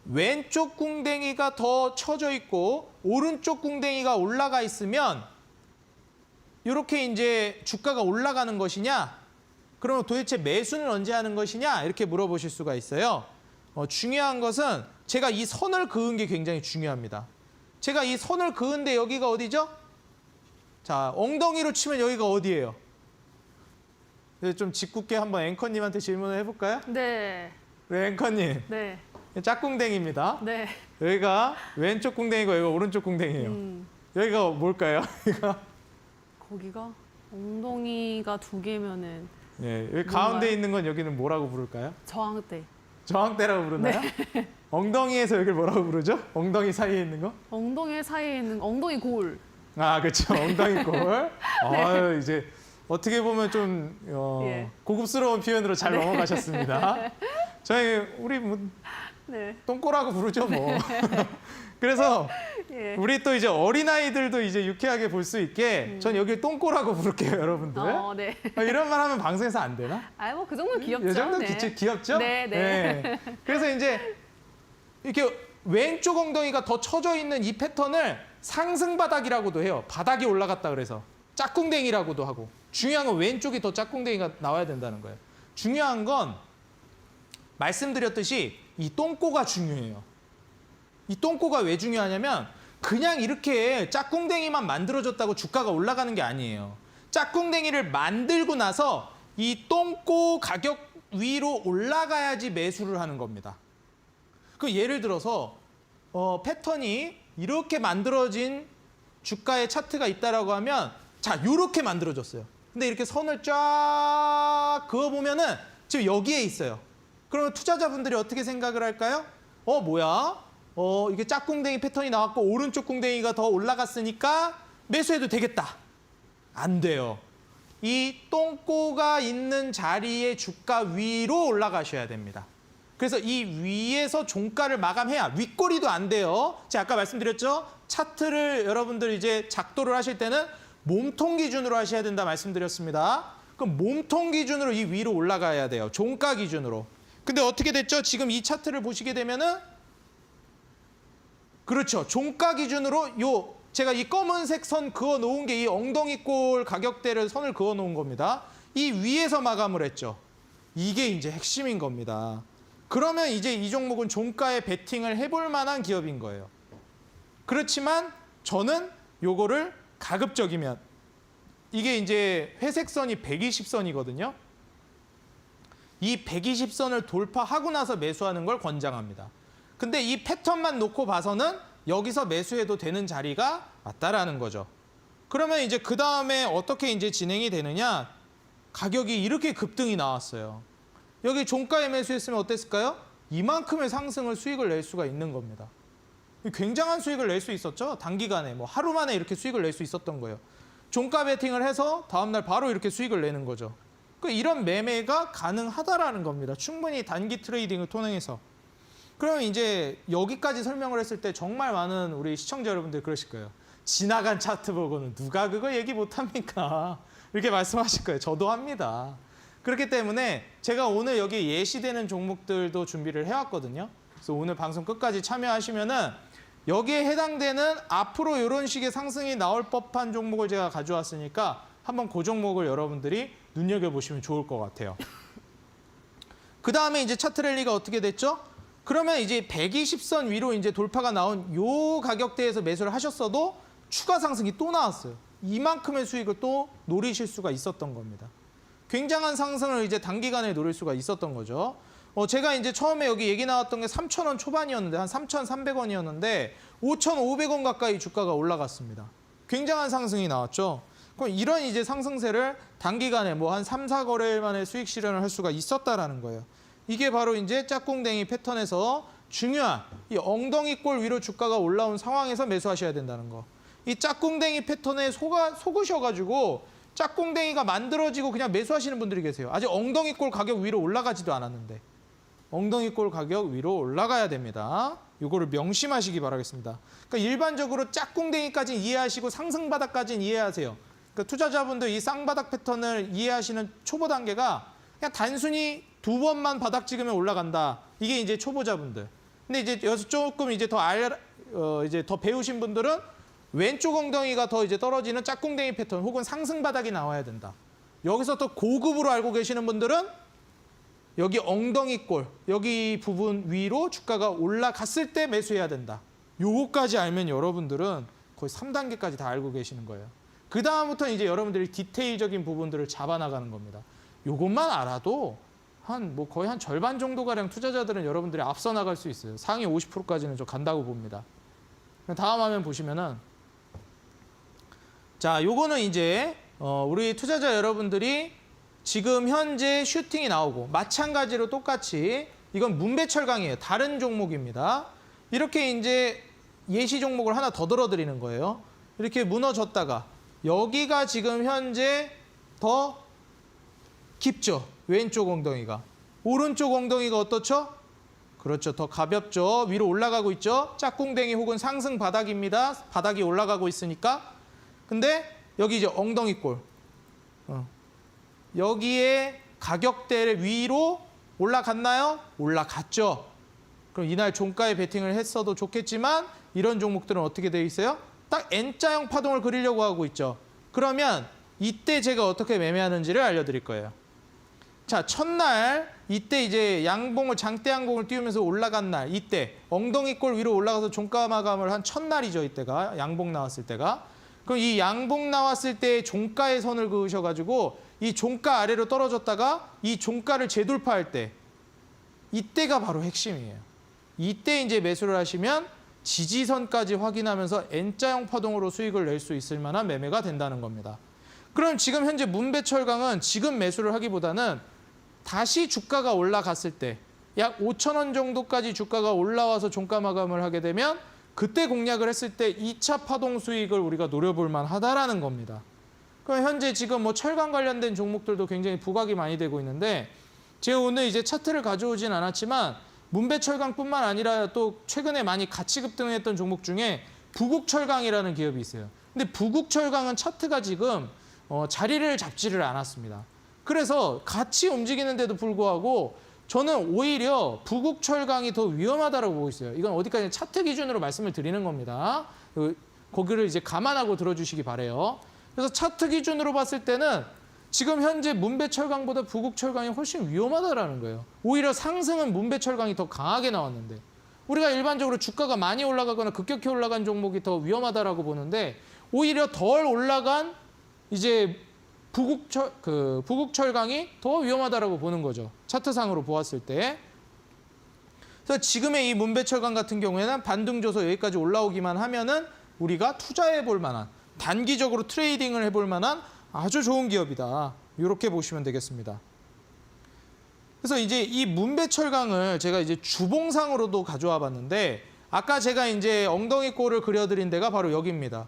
왼쪽 궁뎅이가 더 처져 있고 오른쪽 궁뎅이가 올라가 있으면 이렇게 이제 주가가 올라가는 것이냐? 그러면 도대체 매수는 언제 하는 것이냐? 이렇게 물어보실 수가 있어요. 중요한 것은 제가 이 선을 그은 게 굉장히 중요합니다. 제가 이 선을 그은데 여기가 어디죠? 자, 엉덩이로 치면 여기가 어디예요? 좀 짓궂게 한번 앵커님한테 질문을 해볼까요? 네. 네, 앵커님. 네. 짝꿍댕이입니다. 네. 여기가 왼쪽 궁뎅이고 여기가 오른쪽 궁뎅이에요. 여기가 뭘까요? 거기가 엉덩이가 두 개면은 네, 여기 가운데 있는 건 여기는 뭐라고 부를까요? 저항대. 저항대라고 부르나요? 네. 엉덩이에서 여기를 뭐라고 부르죠? 엉덩이 사이에 있는 거? 엉덩이 사이에 있는 엉덩이 골. 아, 그렇죠. 엉덩이 골. 아유, 이제 어떻게 보면 좀 예. 고급스러운 표현으로 잘 넘어가셨습니다. 저희 우리 뭐 네. 똥꼬라고 부르죠, 뭐. 그래서 예. 우리 또 이제 어린아이들도 이제 유쾌하게 볼 수 있게 전 여기를 똥꼬라고 부를게요, 여러분들. 네. 이런 말 하면 방송에서 안 되나? 뭐 그 정도 귀엽죠. 이 정도 네. 귀엽죠? 네, 네. 네. 그래서 이제 이렇게 왼쪽 엉덩이가 더 처져 있는 이 패턴을 상승 바닥이라고도 해요. 바닥이 올라갔다 그래서. 짝꿍댕이라고도 하고. 중요한 건 왼쪽이 더 짝꿍댕이가 나와야 된다는 거예요. 중요한 건 말씀드렸듯이 이 똥꼬가 중요해요. 이 똥꼬가 왜 중요하냐면 그냥 이렇게 짝꿍댕이만 만들어졌다고 주가가 올라가는 게 아니에요. 짝꿍댕이를 만들고 나서 이 똥꼬 가격 위로 올라가야지 매수를 하는 겁니다. 그 예를 들어서 패턴이 이렇게 만들어진 주가의 차트가 있다라고 하면 자, 이렇게 만들어졌어요. 근데 이렇게 선을 쫙 그어보면은 지금 여기에 있어요. 그러면 투자자분들이 어떻게 생각을 할까요? 뭐야? 이게 짝꿍댕이 패턴이 나왔고 오른쪽 궁뎅이가 더 올라갔으니까 매수해도 되겠다. 안 돼요. 이 똥꼬가 있는 자리에 주가 위로 올라가셔야 됩니다. 그래서 이 위에서 종가를 마감해야 윗꼬리도 안 돼요. 제가 아까 말씀드렸죠? 차트를 여러분들 이제 작도를 하실 때는 몸통 기준으로 하셔야 된다 말씀드렸습니다. 그럼 몸통 기준으로 이 위로 올라가야 돼요. 종가 기준으로. 근데 어떻게 됐죠? 지금 이 차트를 보시게 되면은 그렇죠. 종가 기준으로 제가 이 검은색 선 그어 놓은 게 이 엉덩이꼴 가격대를 선을 그어 놓은 겁니다. 이 위에서 마감을 했죠. 이게 이제 핵심인 겁니다. 그러면 이제 이 종목은 종가에 베팅을 해볼 만한 기업인 거예요. 그렇지만 저는 요거를 가급적이면 이게 이제 회색선이 120선이거든요. 이 120선을 돌파하고 나서 매수하는 걸 권장합니다. 근데 이 패턴만 놓고 봐서는 여기서 매수해도 되는 자리가 맞다라는 거죠. 그러면 이제 그 다음에 어떻게 이제 진행이 되느냐? 가격이 이렇게 급등이 나왔어요. 여기 종가에 매수했으면 어땠을까요? 이만큼의 상승을 수익을 낼 수가 있는 겁니다. 굉장한 수익을 낼 수 있었죠. 단기간에 뭐 하루 만에 이렇게 수익을 낼 수 있었던 거예요. 종가 베팅을 해서 다음날 바로 이렇게 수익을 내는 거죠. 이런 매매가 가능하다라는 겁니다. 충분히 단기 트레이딩을 통해서. 그러면 이제 여기까지 설명을 했을 때 정말 많은 우리 시청자 여러분들 그러실 거예요. 지나간 차트 보고는 누가 그거 얘기 못합니까? 이렇게 말씀하실 거예요. 저도 합니다. 그렇기 때문에 제가 오늘 여기 예시되는 종목들도 준비를 해왔거든요. 그래서 오늘 방송 끝까지 참여하시면은 여기에 해당되는 앞으로 이런 식의 상승이 나올 법한 종목을 제가 가져왔으니까 한번 그 종목을 여러분들이 눈여겨보시면 좋을 것 같아요. 그 다음에 이제 차트 랠리가 어떻게 됐죠? 그러면 이제 120선 위로 이제 돌파가 나온 요 가격대에서 매수를 하셨어도 추가 상승이 또 나왔어요. 이만큼의 수익을 또 노리실 수가 있었던 겁니다. 굉장한 상승을 이제 단기간에 노릴 수가 있었던 거죠. 제가 이제 처음에 여기 얘기 나왔던 게 3,000원 초반이었는데 한 3,300원이었는데 5,500원 가까이 주가가 올라갔습니다. 굉장한 상승이 나왔죠. 그럼 이런 이제 상승세를 단기간에 뭐 한 3, 4거래일 만에 수익 실현을 할 수가 있었다라는 거예요. 이게 바로 이제 짝꿍댕이 패턴에서 중요한 이 엉덩이꼴 위로 주가가 올라온 상황에서 매수하셔야 된다는 거. 이 짝꿍댕이 패턴에 속으셔가지고 짝꿍댕이가 만들어지고 그냥 매수하시는 분들이 계세요. 아직 엉덩이꼴 가격 위로 올라가지도 않았는데. 엉덩이꼴 가격 위로 올라가야 됩니다. 이거를 명심하시기 바라겠습니다. 그러니까 일반적으로 짝꿍댕이까지 이해하시고 상승바닥까지는 이해하세요. 그러니까 투자자분들 이 쌍바닥 패턴을 이해하시는 초보 단계가 그냥 단순히 두 번만 바닥 찍으면 올라간다. 이게 이제 초보자분들. 근데 이제 여기서 조금 이제 더 배우신 분들은 왼쪽 엉덩이가 더 이제 떨어지는 짝꿍댕이 패턴 혹은 상승 바닥이 나와야 된다. 여기서 또 고급으로 알고 계시는 분들은 여기 엉덩이꼴, 여기 부분 위로 주가가 올라갔을 때 매수해야 된다. 요거까지 알면 여러분들은 거의 3단계까지 다 알고 계시는 거예요. 그 다음부터 이제 여러분들이 디테일적인 부분들을 잡아나가는 겁니다. 요것만 알아도 거의 한 절반 정도가량 투자자들은 여러분들이 앞서 나갈 수 있어요. 상위 50%까지는 좀 간다고 봅니다. 다음 화면 보시면은 자, 요거는 이제 우리 투자자 여러분들이 지금 현재 슈팅이 나오고 마찬가지로 똑같이 이건 문배철강이에요. 다른 종목입니다. 이렇게 이제 예시 종목을 하나 더 들어드리는 거예요. 이렇게 무너졌다가 여기가 지금 현재 더 깊죠. 왼쪽 엉덩이가. 오른쪽 엉덩이가 어떻죠? 그렇죠. 더 가볍죠. 위로 올라가고 있죠. 짝꿍댕이 혹은 상승 바닥입니다. 바닥이 올라가고 있으니까. 근데 여기 이제 엉덩이꼴. 여기에 가격대를 위로 올라갔나요? 올라갔죠. 그럼 이날 종가에 베팅을 했어도 좋겠지만 이런 종목들은 어떻게 되어 있어요? 딱 N자형 파동을 그리려고 하고 있죠. 그러면 이때 제가 어떻게 매매하는지를 알려드릴 거예요. 자, 첫날 이때 이제 양봉을 장대 양봉을 띄우면서 올라간 날 이때 엉덩이꼴 위로 올라가서 종가 마감을 한 첫날이죠. 이때가 양봉 나왔을 때가. 그럼 이 양봉 나왔을 때 종가의 선을 그으셔가지고 이 종가 아래로 떨어졌다가 이 종가를 재돌파할 때 이때가 바로 핵심이에요. 이때 이제 매수를 하시면 지지선까지 확인하면서 N자형 파동으로 수익을 낼 수 있을 만한 매매가 된다는 겁니다. 그럼 지금 현재 문배철강은 지금 매수를 하기보다는 다시 주가가 올라갔을 때 약 5,000원 정도까지 주가가 올라와서 종가 마감을 하게 되면 그때 공략을 했을 때 2차 파동 수익을 우리가 노려볼 만하다라는 겁니다. 그럼 현재 지금 뭐 철강 관련된 종목들도 굉장히 부각이 많이 되고 있는데 제가 오늘 이제 차트를 가져오진 않았지만 문배철강뿐만 아니라 또 최근에 많이 가치 급등했던 종목 중에 부국철강이라는 기업이 있어요. 근데 부국철강은 차트가 지금 자리를 잡지를 않았습니다. 그래서 같이 움직이는데도 불구하고 저는 오히려 부국철강이 더 위험하다고 보고 있어요. 이건 어디까지 차트 기준으로 말씀을 드리는 겁니다. 거기를 이제 감안하고 들어주시기 바래요. 그래서 차트 기준으로 봤을 때는 지금 현재 문배철강보다 부국철강이 훨씬 위험하다라는 거예요. 오히려 상승은 문배철강이 더 강하게 나왔는데 우리가 일반적으로 주가가 많이 올라가거나 급격히 올라간 종목이 더 위험하다라고 보는데 오히려 덜 올라간 이제 부국철강이 더 위험하다라고 보는 거죠. 차트상으로 보았을 때. 그래서 지금의 이 문배철강 같은 경우에는 반등줘서 여기까지 올라오기만 하면은 우리가 투자해 볼 만한 단기적으로 트레이딩을 해볼 만한 아주 좋은 기업이다. 이렇게 보시면 되겠습니다. 그래서 이제 이 문배철강을 제가 이제 주봉상으로도 가져와 봤는데 아까 제가 이제 엉덩이 꼴을 그려드린 데가 바로 여기입니다.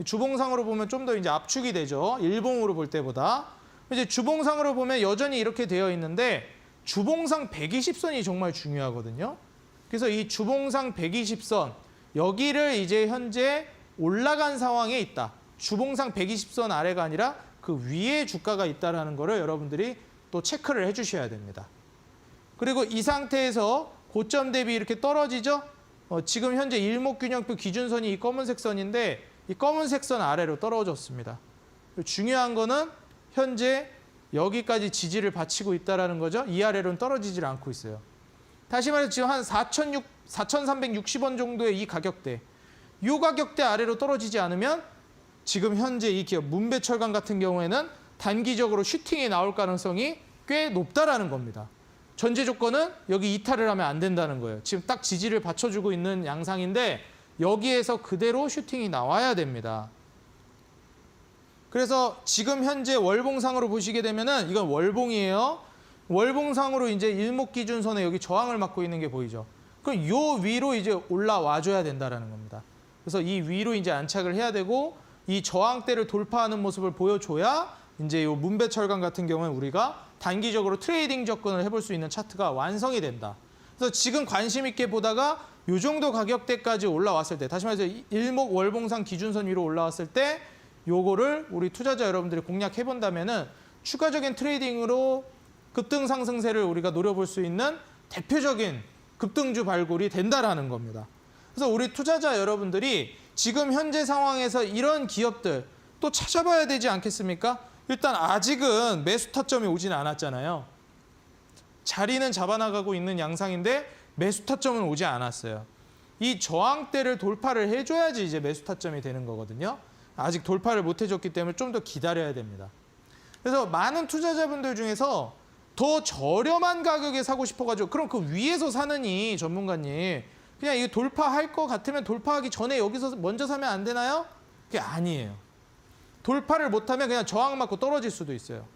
주봉상으로 보면 좀 더 이제 압축이 되죠. 일봉으로 볼 때보다. 이제 주봉상으로 보면 여전히 이렇게 되어 있는데 주봉상 120선이 정말 중요하거든요. 그래서 이 주봉상 120선 여기를 이제 현재 올라간 상황에 있다. 주봉상 120선 아래가 아니라 그 위에 주가가 있다라는 거를 여러분들이 또 체크를 해주셔야 됩니다. 그리고 이 상태에서 고점 대비 이렇게 떨어지죠? 지금 현재 일목균형표 기준선이 이 검은색 선인데 이 검은색 선 아래로 떨어졌습니다. 중요한 거는 현재 여기까지 지지를 바치고 있다는 거죠. 이 아래로는 떨어지질 않고 있어요. 다시 말해서 지금 한 4,360원 정도의 이 가격대, 이 가격대 아래로 떨어지지 않으면 지금 현재 이 기업 문배철강 같은 경우에는 단기적으로 슈팅이 나올 가능성이 꽤 높다라는 겁니다. 전제 조건은 여기 이탈을 하면 안 된다는 거예요. 지금 딱 지지를 받쳐주고 있는 양상인데 여기에서 그대로 슈팅이 나와야 됩니다. 그래서 지금 현재 월봉상으로 보시게 되면은 이건 월봉이에요. 월봉상으로 이제 일목기준선에 여기 저항을 맡고 있는 게 보이죠. 그럼 요 위로 이제 올라와 줘야 된다라는 겁니다. 그래서 이 위로 이제 안착을 해야 되고 이 저항대를 돌파하는 모습을 보여줘야 이제 요 문배철강 같은 경우는 우리가 단기적으로 트레이딩 접근을 해볼 수 있는 차트가 완성이 된다. 그래서 지금 관심 있게 보다가 요 정도 가격대까지 올라왔을 때, 다시 말해서 일목 월봉상 기준선 위로 올라왔을 때 요거를 우리 투자자 여러분들이 공략해 본다면은 추가적인 트레이딩으로 급등 상승세를 우리가 노려볼 수 있는 대표적인 급등주 발굴이 된다라는 겁니다. 그래서 우리 투자자 여러분들이 지금 현재 상황에서 이런 기업들 또 찾아봐야 되지 않겠습니까? 일단 아직은 매수 타점이 오지는 않았잖아요. 자리는 잡아나가고 있는 양상인데 매수 타점은 오지 않았어요. 이 저항대를 돌파를 해줘야지 이제 매수 타점이 되는 거거든요. 아직 돌파를 못 해줬기 때문에 좀 더 기다려야 됩니다. 그래서 많은 투자자분들 중에서 더 저렴한 가격에 사고 싶어가지고 그럼 그 위에서 사느니 전문가님 그냥 이거 돌파할 것 같으면 돌파하기 전에 여기서 먼저 사면 안 되나요? 그게 아니에요. 돌파를 못하면 그냥 저항 맞고 떨어질 수도 있어요.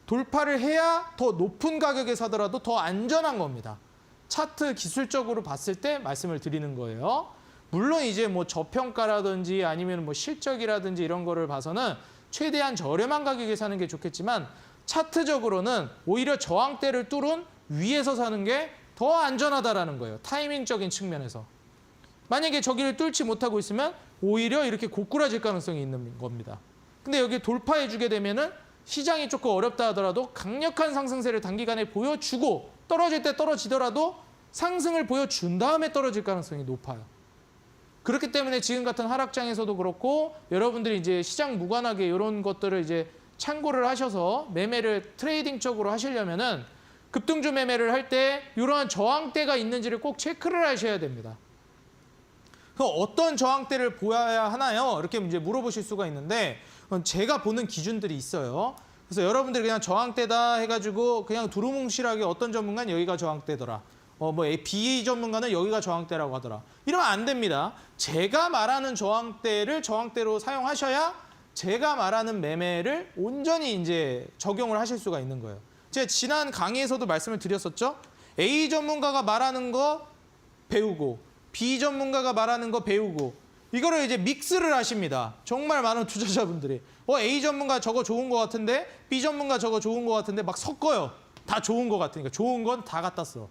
돌파를 해야 더 높은 가격에 사더라도 더 안전한 겁니다. 차트 기술적으로 봤을 때 말씀을 드리는 거예요. 물론 이제 뭐 저평가라든지 아니면 뭐 실적이라든지 이런 거를 봐서는 최대한 저렴한 가격에 사는 게 좋겠지만 차트적으로는 오히려 저항대를 뚫은 위에서 사는 게 더 안전하다라는 거예요. 타이밍적인 측면에서. 만약에 저기를 뚫지 못하고 있으면 오히려 이렇게 고꾸라질 가능성이 있는 겁니다. 근데 여기 돌파해 주게 되면은 시장이 조금 어렵다 하더라도 강력한 상승세를 단기간에 보여주고 떨어질 때 떨어지더라도 상승을 보여준 다음에 떨어질 가능성이 높아요. 그렇기 때문에 지금 같은 하락장에서도 그렇고 여러분들이 이제 시장 무관하게 이런 것들을 이제 참고를 하셔서 매매를 트레이딩적으로 하시려면은 급등주 매매를 할 때 이러한 저항대가 있는지를 꼭 체크를 하셔야 됩니다. 그럼 어떤 저항대를 보아야 하나요? 이렇게 이제 물어보실 수가 있는데 제가 보는 기준들이 있어요. 그래서 여러분들이 그냥 저항대다 해가지고 그냥 두루뭉실하게 어떤 전문가는 여기가 저항대더라. B 전문가는 여기가 저항대라고 하더라. 이러면 안 됩니다. 제가 말하는 저항대를 저항대로 사용하셔야 제가 말하는 매매를 온전히 이제 적용을 하실 수가 있는 거예요. 제가 지난 강의에서도 말씀을 드렸었죠. A 전문가가 말하는 거 배우고 B 전문가가 말하는 거 배우고 이거를 이제 믹스를 하십니다. 정말 많은 투자자분들이 A 전문가 저거 좋은 거 같은데 B 전문가 저거 좋은 거 같은데 막 섞어요. 다 좋은 거 같으니까 좋은 건 다 갖다 써.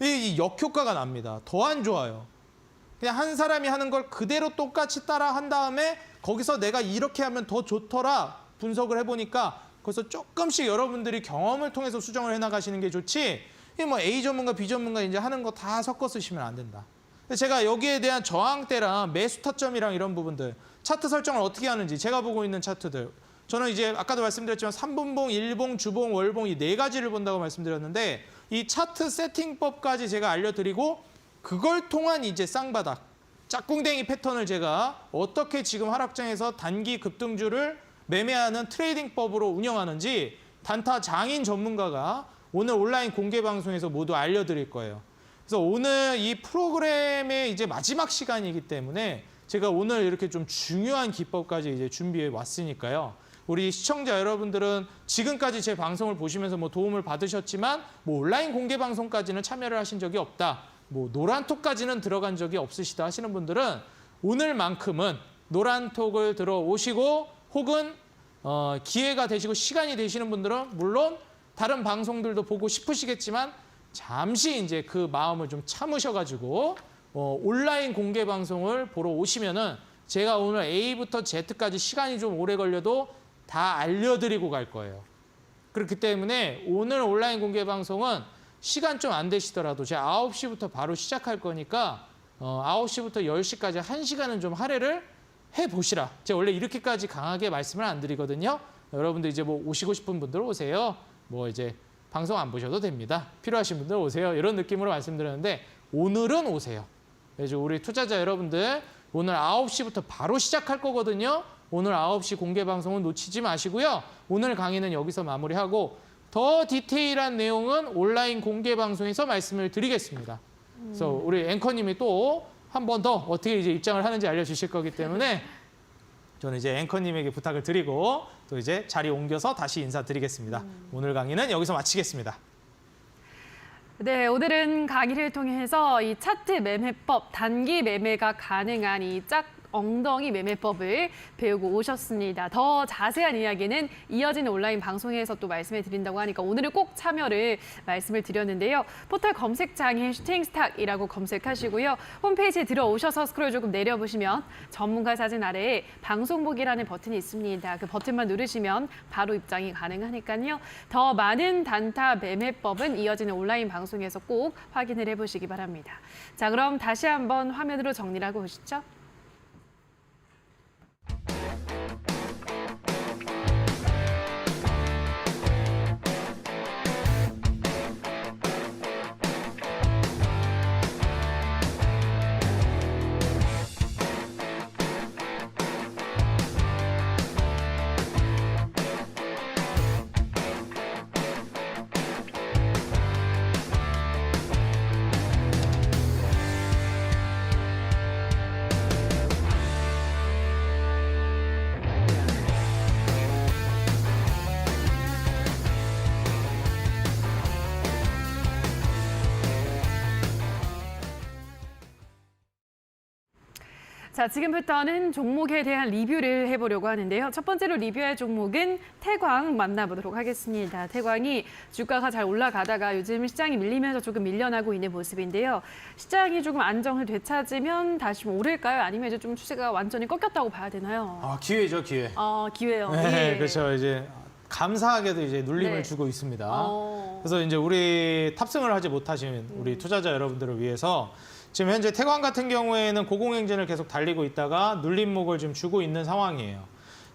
이 역효과가 납니다. 더 안 좋아요. 그냥 한 사람이 하는 걸 그대로 똑같이 따라 한 다음에 거기서 내가 이렇게 하면 더 좋더라 분석을 해보니까 거기서 조금씩 여러분들이 경험을 통해서 수정을 해나가시는 게 좋지 이게 뭐 A 전문가, B 전문가 이제 하는 거 다 섞어 쓰시면 안 된다. 제가 여기에 대한 저항대랑 매수 타점이랑 이런 부분들, 차트 설정을 어떻게 하는지 제가 보고 있는 차트들. 저는 이제 아까도 말씀드렸지만 3분봉, 1봉, 주봉, 월봉 이 4가지를 본다고 말씀드렸는데 이 차트 세팅법까지 제가 알려드리고 그걸 통한 이제 쌍바닥, 짝꿍댕이 패턴을 제가 어떻게 지금 하락장에서 단기 급등주를 매매하는 트레이딩법으로 운영하는지 단타 장인 전문가가 오늘 온라인 공개 방송에서 모두 알려드릴 거예요. 그래서 오늘 이 프로그램의 이제 마지막 시간이기 때문에 제가 오늘 이렇게 좀 중요한 기법까지 이제 준비해 왔으니까요. 우리 시청자 여러분들은 지금까지 제 방송을 보시면서 뭐 도움을 받으셨지만 뭐 온라인 공개 방송까지는 참여를 하신 적이 없다. 뭐 노란톡까지는 들어간 적이 없으시다 하시는 분들은 오늘만큼은 노란톡을 들어오시고 혹은 기회가 되시고 시간이 되시는 분들은 물론 다른 방송들도 보고 싶으시겠지만 잠시 이제 그 마음을 좀 참으셔가지고 온라인 공개 방송을 보러 오시면은 제가 오늘 A부터 Z까지 시간이 좀 오래 걸려도 다 알려드리고 갈 거예요. 그렇기 때문에 오늘 온라인 공개 방송은 시간 좀 안 되시더라도 제가 9시부터 바로 시작할 거니까 9시부터 10시까지 1시간은 좀 할애를 해보시라. 제가 원래 이렇게까지 강하게 말씀을 안 드리거든요. 여러분들 이제 뭐 오시고 싶은 분들 오세요. 뭐 이제 방송 안 보셔도 됩니다. 필요하신 분들 오세요. 이런 느낌으로 말씀드렸는데 오늘은 오세요. 그래서 우리 투자자 여러분들 오늘 9시부터 바로 시작할 거거든요. 오늘 9시 공개 방송은 놓치지 마시고요. 오늘 강의는 여기서 마무리하고 더 디테일한 내용은 온라인 공개 방송에서 말씀을 드리겠습니다. 그래서 우리 앵커님이 또 한 번 더 어떻게 이제 입장을 하는지 알려주실 거기 때문에 저는 이제 앵커님에게 부탁을 드리고 또 이제 자리 옮겨서 다시 인사드리겠습니다. 오늘 강의는 여기서 마치겠습니다. 네, 오늘은 강의를 통해서 이 차트 매매법, 단기 매매가 가능한 이 엉덩이 매매법을 배우고 오셨습니다. 더 자세한 이야기는 이어지는 온라인 방송에서 또 말씀해 드린다고 하니까 오늘은 꼭 참여를 말씀을 드렸는데요. 포털 검색창에 슈팅스탁이라고 검색하시고요. 홈페이지에 들어오셔서 스크롤 조금 내려보시면 전문가 사진 아래에 방송 보기라는 버튼이 있습니다. 그 버튼만 누르시면 바로 입장이 가능하니까요. 더 많은 단타 매매법은 이어지는 온라인 방송에서 꼭 확인을 해보시기 바랍니다. 자, 그럼 다시 한번 화면으로 정리를 하고 오시죠. 자, 지금부터는 종목에 대한 리뷰를 해보려고 하는데요. 첫 번째로 리뷰할 종목은 태광 만나보도록 하겠습니다. 태광이 주가가 잘 올라가다가 요즘 시장이 밀리면서 조금 밀려나고 있는 모습인데요. 시장이 조금 안정을 되찾으면 다시 좀 오를까요? 아니면 이제 좀 추세가 완전히 꺾였다고 봐야 되나요? 아, 기회죠, 기회. 기회요. 네, 예. 그렇죠. 이제 감사하게도 이제 눌림을 네. 주고 있습니다. 그래서 이제 우리 탑승을 하지 못하신 우리 투자자 여러분들을 위해서 지금 현재 태광 같은 경우에는 고공행진을 계속 달리고 있다가 눌림목을 지금 주고 있는 상황이에요.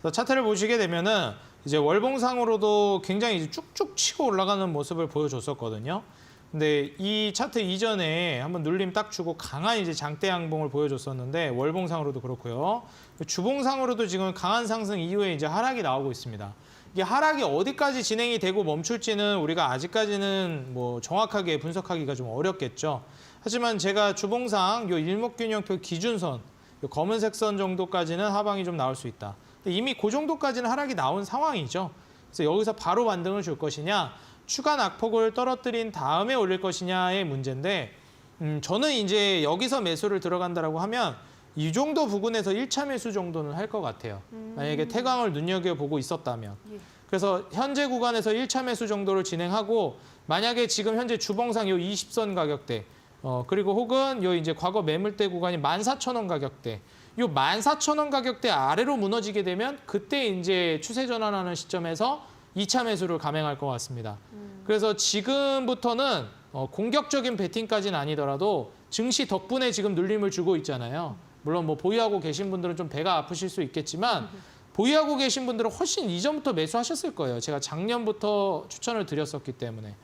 그래서 차트를 보시게 되면은 이제 월봉상으로도 굉장히 이제 쭉쭉 치고 올라가는 모습을 보여줬었거든요. 근데 이 차트 이전에 한번 눌림 딱 주고 강한 이제 장대 양봉을 보여줬었는데 월봉상으로도 그렇고요. 주봉상으로도 지금 강한 상승 이후에 이제 하락이 나오고 있습니다. 이게 하락이 어디까지 진행이 되고 멈출지는 우리가 아직까지는 뭐 정확하게 분석하기가 좀 어렵겠죠. 하지만 제가 주봉상 요 일목균형표 기준선, 요 검은색 선 정도까지는 하방이 좀 나올 수 있다. 근데 이미 그 정도까지는 하락이 나온 상황이죠. 그래서 여기서 바로 반등을 줄 것이냐, 추가 낙폭을 떨어뜨린 다음에 올릴 것이냐의 문제인데, 저는 이제 여기서 매수를 들어간다라고 하면 이 정도 부근에서 1차 매수 정도는 할 것 같아요. 만약에 태광을 눈여겨보고 있었다면. 그래서 현재 구간에서 1차 매수 정도를 진행하고 만약에 지금 현재 주봉상 요 20선 가격대 그리고 혹은 요 이제 과거 매물대 구간이 14,000원 가격대 요 14,000원 가격대 아래로 무너지게 되면 그때 이제 추세 전환하는 시점에서 2차 매수를 감행할 것 같습니다. 그래서 지금부터는 공격적인 배팅까지는 아니더라도 증시 덕분에 지금 눌림을 주고 있잖아요. 물론 뭐 보유하고 계신 분들은 좀 배가 아프실 수 있겠지만 보유하고 계신 분들은 훨씬 이전부터 매수하셨을 거예요. 제가 작년부터 추천을 드렸었기 때문에.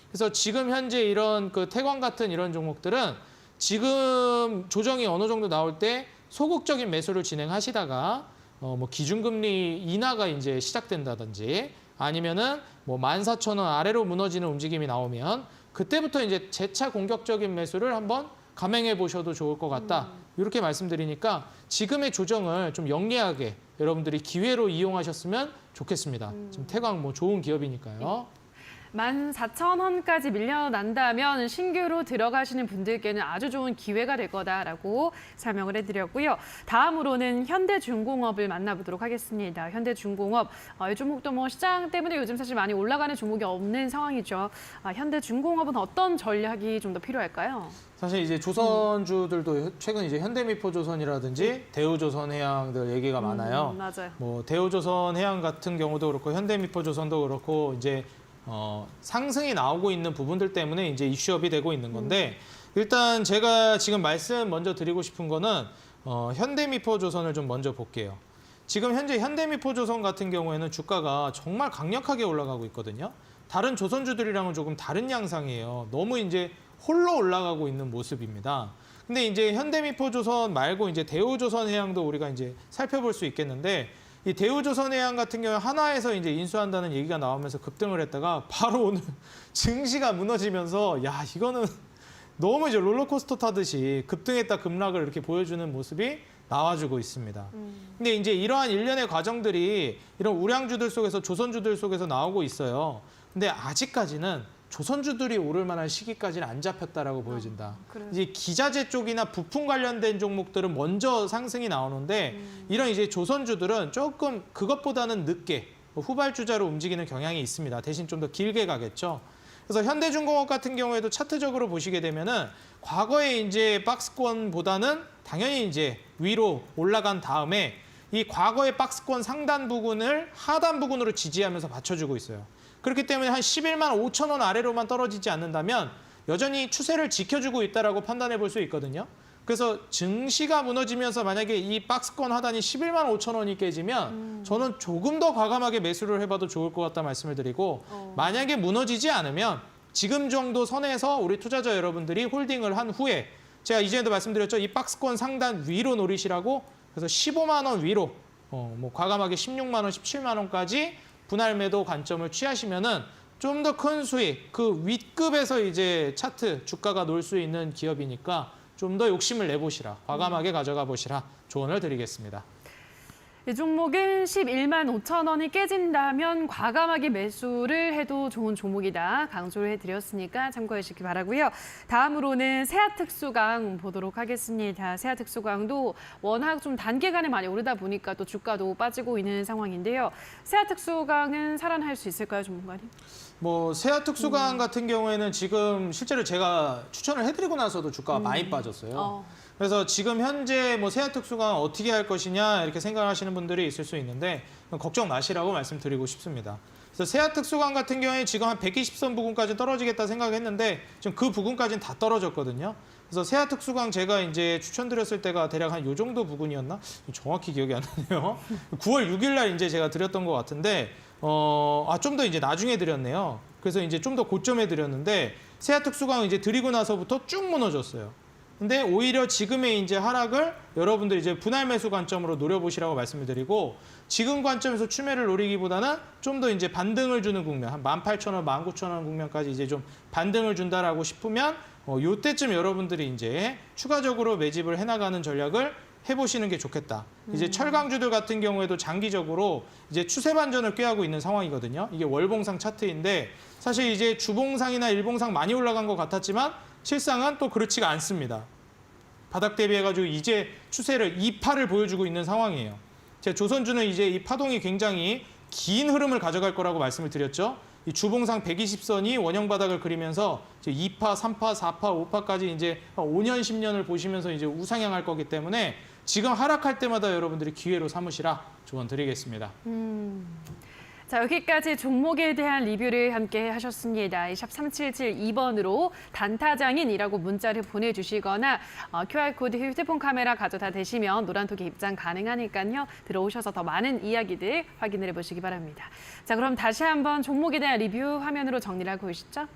그래서 지금 현재 이런 그 태광 같은 이런 종목들은 지금 조정이 어느 정도 나올 때 소극적인 매수를 진행하시다가 뭐 기준금리 인하가 이제 시작된다든지 아니면은 뭐 14,000원 아래로 무너지는 움직임이 나오면 그때부터 이제 재차 공격적인 매수를 한번 감행해 보셔도 좋을 것 같다. 이렇게 말씀드리니까 지금의 조정을 좀 영리하게 여러분들이 기회로 이용하셨으면 좋겠습니다. 지금 태광 뭐 좋은 기업이니까요. 14,000원까지 밀려난다면 신규로 들어가시는 분들께는 아주 좋은 기회가 될 거다라고 설명을 해드렸고요. 다음으로는 현대중공업을 만나보도록 하겠습니다. 현대중공업, 이 종목도 뭐 시장 때문에 요즘 사실 많이 올라가는 종목이 없는 상황이죠. 현대중공업은 어떤 전략이 좀 더 필요할까요? 사실 이제 조선주들도 최근 이제 현대미포조선이라든지 대우조선해양들 얘기가 많아요. 맞아요. 뭐 대우조선해양 같은 경우도 그렇고 현대미포조선도 그렇고 이제 상승이 나오고 있는 부분들 때문에 이제 이슈업이 되고 있는 건데 일단 제가 지금 말씀 먼저 드리고 싶은 거는 현대미포조선을 좀 먼저 볼게요. 지금 현재 현대미포조선 같은 경우에는 주가가 정말 강력하게 올라가고 있거든요. 다른 조선주들이랑은 조금 다른 양상이에요. 너무 이제 홀로 올라가고 있는 모습입니다. 근데 이제 현대미포조선 말고 이제 대우조선해양도 우리가 이제 살펴볼 수 있겠는데 이 대우조선해양 같은 경우에 하나에서 이제 인수한다는 얘기가 나오면서 급등을 했다가 바로 오늘 증시가 무너지면서 야 이거는 너무 이제 롤러코스터 타듯이 급등했다 급락을 이렇게 보여주는 모습이 나와주고 있습니다. 근데 이제 이러한 일련의 과정들이 이런 우량주들 속에서 조선주들 속에서 나오고 있어요. 근데 아직까지는 조선주들이 오를 만한 시기까지는 안 잡혔다라고 보여진다. 이제 기자재 쪽이나 부품 관련된 종목들은 먼저 상승이 나오는데 이런 이제 조선주들은 조금 그것보다는 늦게 후발주자로 움직이는 경향이 있습니다. 대신 좀 더 길게 가겠죠. 그래서 현대중공업 같은 경우에도 차트적으로 보시게 되면은 과거에 이제 박스권보다는 당연히 이제 위로 올라간 다음에 이 과거의 박스권 상단 부근을 하단 부근으로 지지하면서 받쳐주고 있어요. 그렇기 때문에 한 11만 5천 원 아래로만 떨어지지 않는다면 여전히 추세를 지켜주고 있다라고 판단해 볼 수 있거든요. 그래서 증시가 무너지면서 만약에 이 박스권 하단이 11만 5천 원이 깨지면 저는 조금 더 과감하게 매수를 해봐도 좋을 것 같다 말씀을 드리고 만약에 무너지지 않으면 지금 정도 선에서 우리 투자자 여러분들이 홀딩을 한 후에 제가 이전에도 말씀드렸죠. 이 박스권 상단 위로 노리시라고 그래서 15만 원 위로 뭐 과감하게 16만 원, 17만 원까지 분할 매도 관점을 취하시면은 좀 더 큰 수익, 그 윗급에서 이제 차트 주가가 놀 수 있는 기업이니까 좀 더 욕심을 내보시라, 과감하게 가져가 보시라 조언을 드리겠습니다. 이 종목은 11만 5천 원이 깨진다면 과감하게 매수를 해도 좋은 종목이다. 강조를 해드렸으니까 참고해 주시기 바라고요. 다음으로는 세아특수강 보도록 하겠습니다. 세아특수강도 워낙 좀 단기간에 많이 오르다 보니까 또 주가도 빠지고 있는 상황인데요. 세아특수강은 살아날 수 있을까요, 전문가님? 뭐 세아특수강 같은 경우에는 지금 실제로 제가 추천을 해드리고 나서도 주가가 많이 빠졌어요. 그래서 지금 현재 뭐 세아특수강 어떻게 할 것이냐 이렇게 생각하시는 분들이 있을 수 있는데 걱정 마시라고 말씀드리고 싶습니다. 그래서 세아특수강 같은 경우에 지금 한 120선 부근까지 떨어지겠다 생각했는데 지금 그 부근까지는 다 떨어졌거든요. 그래서 세아특수강 제가 이제 추천드렸을 때가 대략 한 요 정도 부근이었나? 정확히 기억이 안 나네요. 9월 6일 날 이제 제가 드렸던 것 같은데 좀 더 이제 나중에 드렸네요. 그래서 이제 좀 더 고점에 드렸는데 세아특수강 이제 드리고 나서부터 쭉 무너졌어요. 근데 오히려 지금의 이제 하락을 여러분들 이제 분할 매수 관점으로 노려보시라고 말씀을 드리고 지금 관점에서 추매를 노리기보다는 좀 더 이제 반등을 주는 국면, 한 18,000원, 19,000원 국면까지 이제 좀 반등을 준다라고 싶으면 요때쯤 여러분들이 이제 추가적으로 매집을 해나가는 전략을 해보시는 게 좋겠다. 이제 철강주들 같은 경우에도 장기적으로 이제 추세 반전을 꾀하고 있는 상황이거든요. 이게 월봉상 차트인데 사실 이제 주봉상이나 일봉상 많이 올라간 것 같았지만 실상은 또 그렇지가 않습니다. 바닥 대비해가지고 이제 추세를 2파를 보여주고 있는 상황이에요. 제 조선주는 이제 이 파동이 굉장히 긴 흐름을 가져갈 거라고 말씀을 드렸죠. 이 주봉상 120선이 원형 바닥을 그리면서 이제 2파, 3파, 4파, 5파까지 이제 5년, 10년을 보시면서 이제 우상향할 거기 때문에 지금 하락할 때마다 여러분들이 기회로 삼으시라 조언 드리겠습니다. 자, 여기까지 종목에 대한 리뷰를 함께 하셨습니다. 샵 3772번으로 단타장인이라고 문자를 보내주시거나 QR코드 휴대폰 카메라 가져다 대시면 노란톡에 입장 가능하니까요. 들어오셔서 더 많은 이야기들 확인을 해보시기 바랍니다. 자, 그럼 다시 한번 종목에 대한 리뷰 화면으로 정리를 하고 오시죠.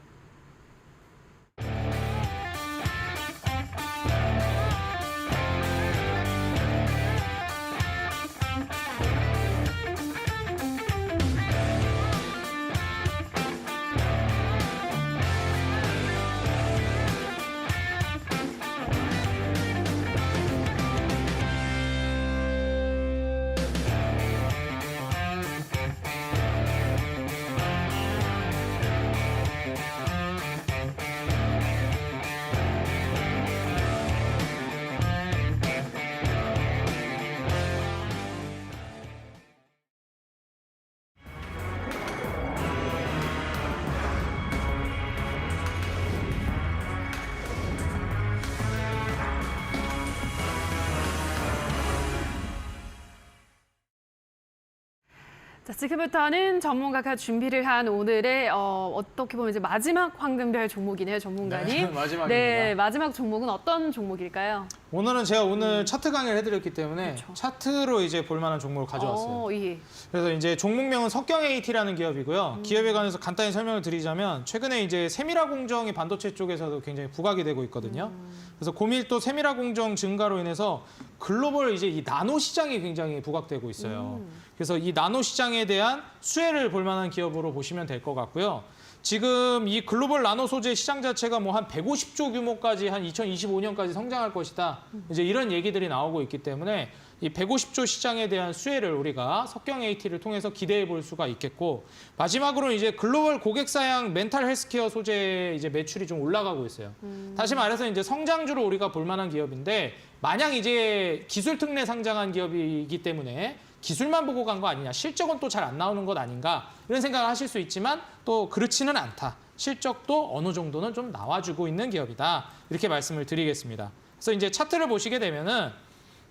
자, 지금부터는 전문가가 준비를 한 오늘의 어떻게 보면 이제 마지막 황금별 종목이네요, 전문가님. 네, 마지막입니다. 네, 마지막 종목은 어떤 종목일까요? 오늘은 제가 오늘 차트 강의를 해드렸기 때문에 그렇죠. 차트로 이제 볼만한 종목을 가져왔어요. 예. 그래서 이제 종목명은 석경 AT라는 기업이고요. 기업에 관해서 간단히 설명을 드리자면 최근에 이제 세미라 공정이 반도체 쪽에서도 굉장히 부각이 되고 있거든요. 그래서 고밀도 세미라 공정 증가로 인해서 글로벌 이제 이 나노 시장이 굉장히 부각되고 있어요. 그래서 이 나노 시장에 대한 수혜를 볼 만한 기업으로 보시면 될 것 같고요. 지금 이 글로벌 나노 소재 시장 자체가 뭐 한 150조 규모까지 한 2025년까지 성장할 것이다. 이제 이런 얘기들이 나오고 있기 때문에 이 150조 시장에 대한 수혜를 우리가 석경 AT를 통해서 기대해 볼 수가 있겠고, 마지막으로 이제 글로벌 고객사양 멘탈 헬스케어 소재 이제 매출이 좀 올라가고 있어요. 다시 말해서 이제 성장주로 우리가 볼 만한 기업인데, 마냥 이제 기술 특례 상장한 기업이기 때문에 기술만 보고 간 거 아니냐, 실적은 또 잘 안 나오는 것 아닌가, 이런 생각을 하실 수 있지만 또 그렇지는 않다. 실적도 어느 정도는 좀 나와주고 있는 기업이다. 이렇게 말씀을 드리겠습니다. 그래서 이제 차트를 보시게 되면은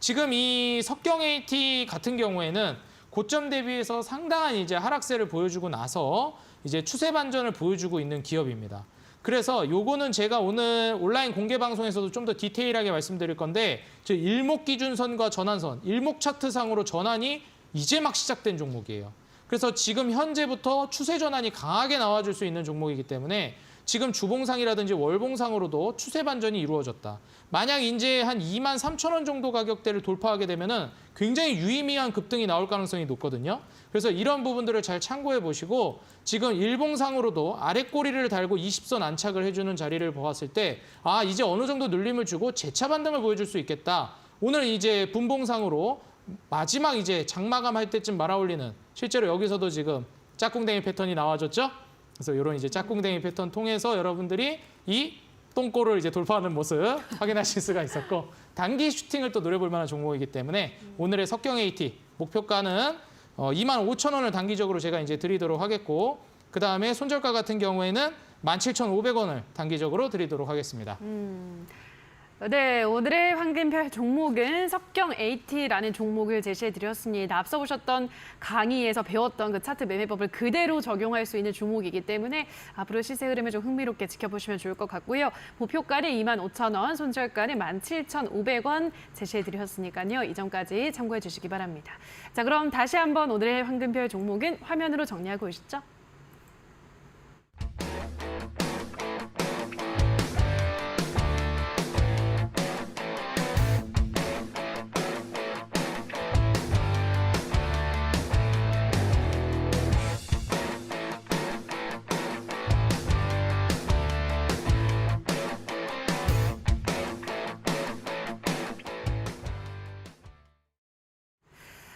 지금 이 석경 AT 같은 경우에는 고점 대비해서 상당한 이제 하락세를 보여주고 나서 이제 추세 반전을 보여주고 있는 기업입니다. 그래서 요거는 제가 오늘 온라인 공개 방송에서도 좀 더 디테일하게 말씀드릴 건데, 저 일목 기준선과 전환선, 일목 차트상으로 전환이 이제 막 시작된 종목이에요. 그래서 지금 현재부터 추세 전환이 강하게 나와줄 수 있는 종목이기 때문에 지금 주봉상이라든지 월봉상으로도 추세 반전이 이루어졌다. 만약 이제 한 23,000원 정도 가격대를 돌파하게 되면은 굉장히 유의미한 급등이 나올 가능성이 높거든요. 그래서 이런 부분들을 잘 참고해 보시고, 지금 일봉상으로도 아랫꼬리를 달고 20선 안착을 해주는 자리를 보았을 때, 아, 이제 어느 정도 눌림을 주고 재차 반등을 보여줄 수 있겠다. 오늘 이제 분봉상으로 마지막 이제 장마감 할 때쯤 말아올리는, 실제로 여기서도 지금 짝꿍댕이 패턴이 나와줬죠. 그래서 이런 이제 짝꿍댕이 패턴 통해서 여러분들이 이 똥꼬를 이제 돌파하는 모습 확인하실 수가 있었고, 단기 슈팅을 또 노려볼 만한 종목이기 때문에 오늘의 석경 AT 목표가는 25,000원을 단기적으로 제가 이제 드리도록 하겠고, 그 다음에 손절가 같은 경우에는 17,500원을 단기적으로 드리도록 하겠습니다. 네, 오늘의 황금별 종목은 석경 AT라는 종목을 제시해드렸습니다. 앞서 보셨던 강의에서 배웠던 그 차트 매매법을 그대로 적용할 수 있는 종목이기 때문에 앞으로 시세 흐름을 좀 흥미롭게 지켜보시면 좋을 것 같고요. 목표가는 25,000원, 손절가는 17,500원 제시해드렸으니까요. 이 점까지 참고해 주시기 바랍니다. 자, 그럼 다시 한번 오늘의 황금별 종목은 화면으로 정리하고 오시죠.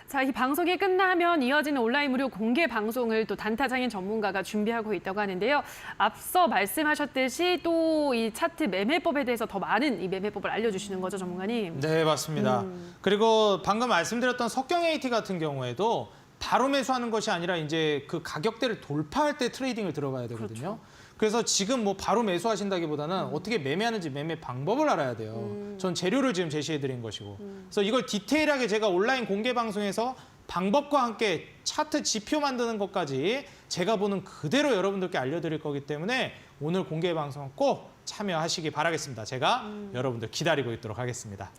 자, 이 방송이 끝나면 이어지는 온라인 무료 공개 방송을 또 단타장인 전문가가 준비하고 있다고 하는데요. 앞서 말씀하셨듯이 또 이 차트 매매법에 대해서 더 많은 이 매매법을 알려주시는 거죠, 전문가님? 네, 맞습니다. 그리고 방금 말씀드렸던 석경 AT 같은 경우에도 바로 매수하는 것이 아니라 이제 그 가격대를 돌파할 때 트레이딩을 들어가야 되거든요. 그래서 지금 뭐 바로 매수하신다기보다는 어떻게 매매하는지 매매 방법을 알아야 돼요. 전 재료를 지금 제시해 드린 것이고. 그래서 이걸 디테일하게 제가 온라인 공개 방송에서 방법과 함께 차트 지표 만드는 것까지 제가 보는 그대로 여러분들께 알려드릴 거기 때문에 오늘 공개 방송 꼭 참여하시기 바라겠습니다. 제가 여러분들 기다리고 있도록 하겠습니다.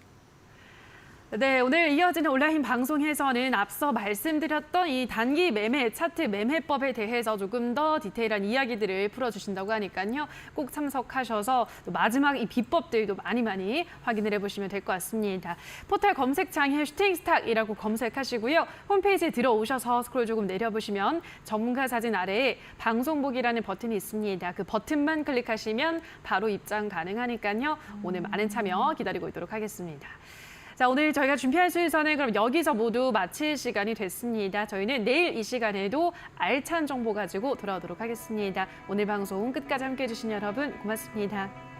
네, 오늘 이어지는 온라인 방송에서는 앞서 말씀드렸던 이 단기 매매 차트 매매법에 대해서 조금 더 디테일한 이야기들을 풀어주신다고 하니까요. 꼭 참석하셔서 또 마지막 이 비법들도 많이 확인을 해보시면 될 것 같습니다. 포털 검색창에 슈팅스탁이라고 검색하시고요. 홈페이지에 들어오셔서 스크롤 조금 내려보시면 전문가 사진 아래에 방송 보기라는 버튼이 있습니다. 그 버튼만 클릭하시면 바로 입장 가능하니까요. 오늘 많은 참여 기다리고 있도록 하겠습니다. 자, 오늘 저희가 준비한 순서는 그럼 여기서 모두 마칠 시간이 됐습니다. 저희는 내일 이 시간에도 알찬 정보 가지고 돌아오도록 하겠습니다. 오늘 방송 끝까지 함께해 주신 여러분 고맙습니다.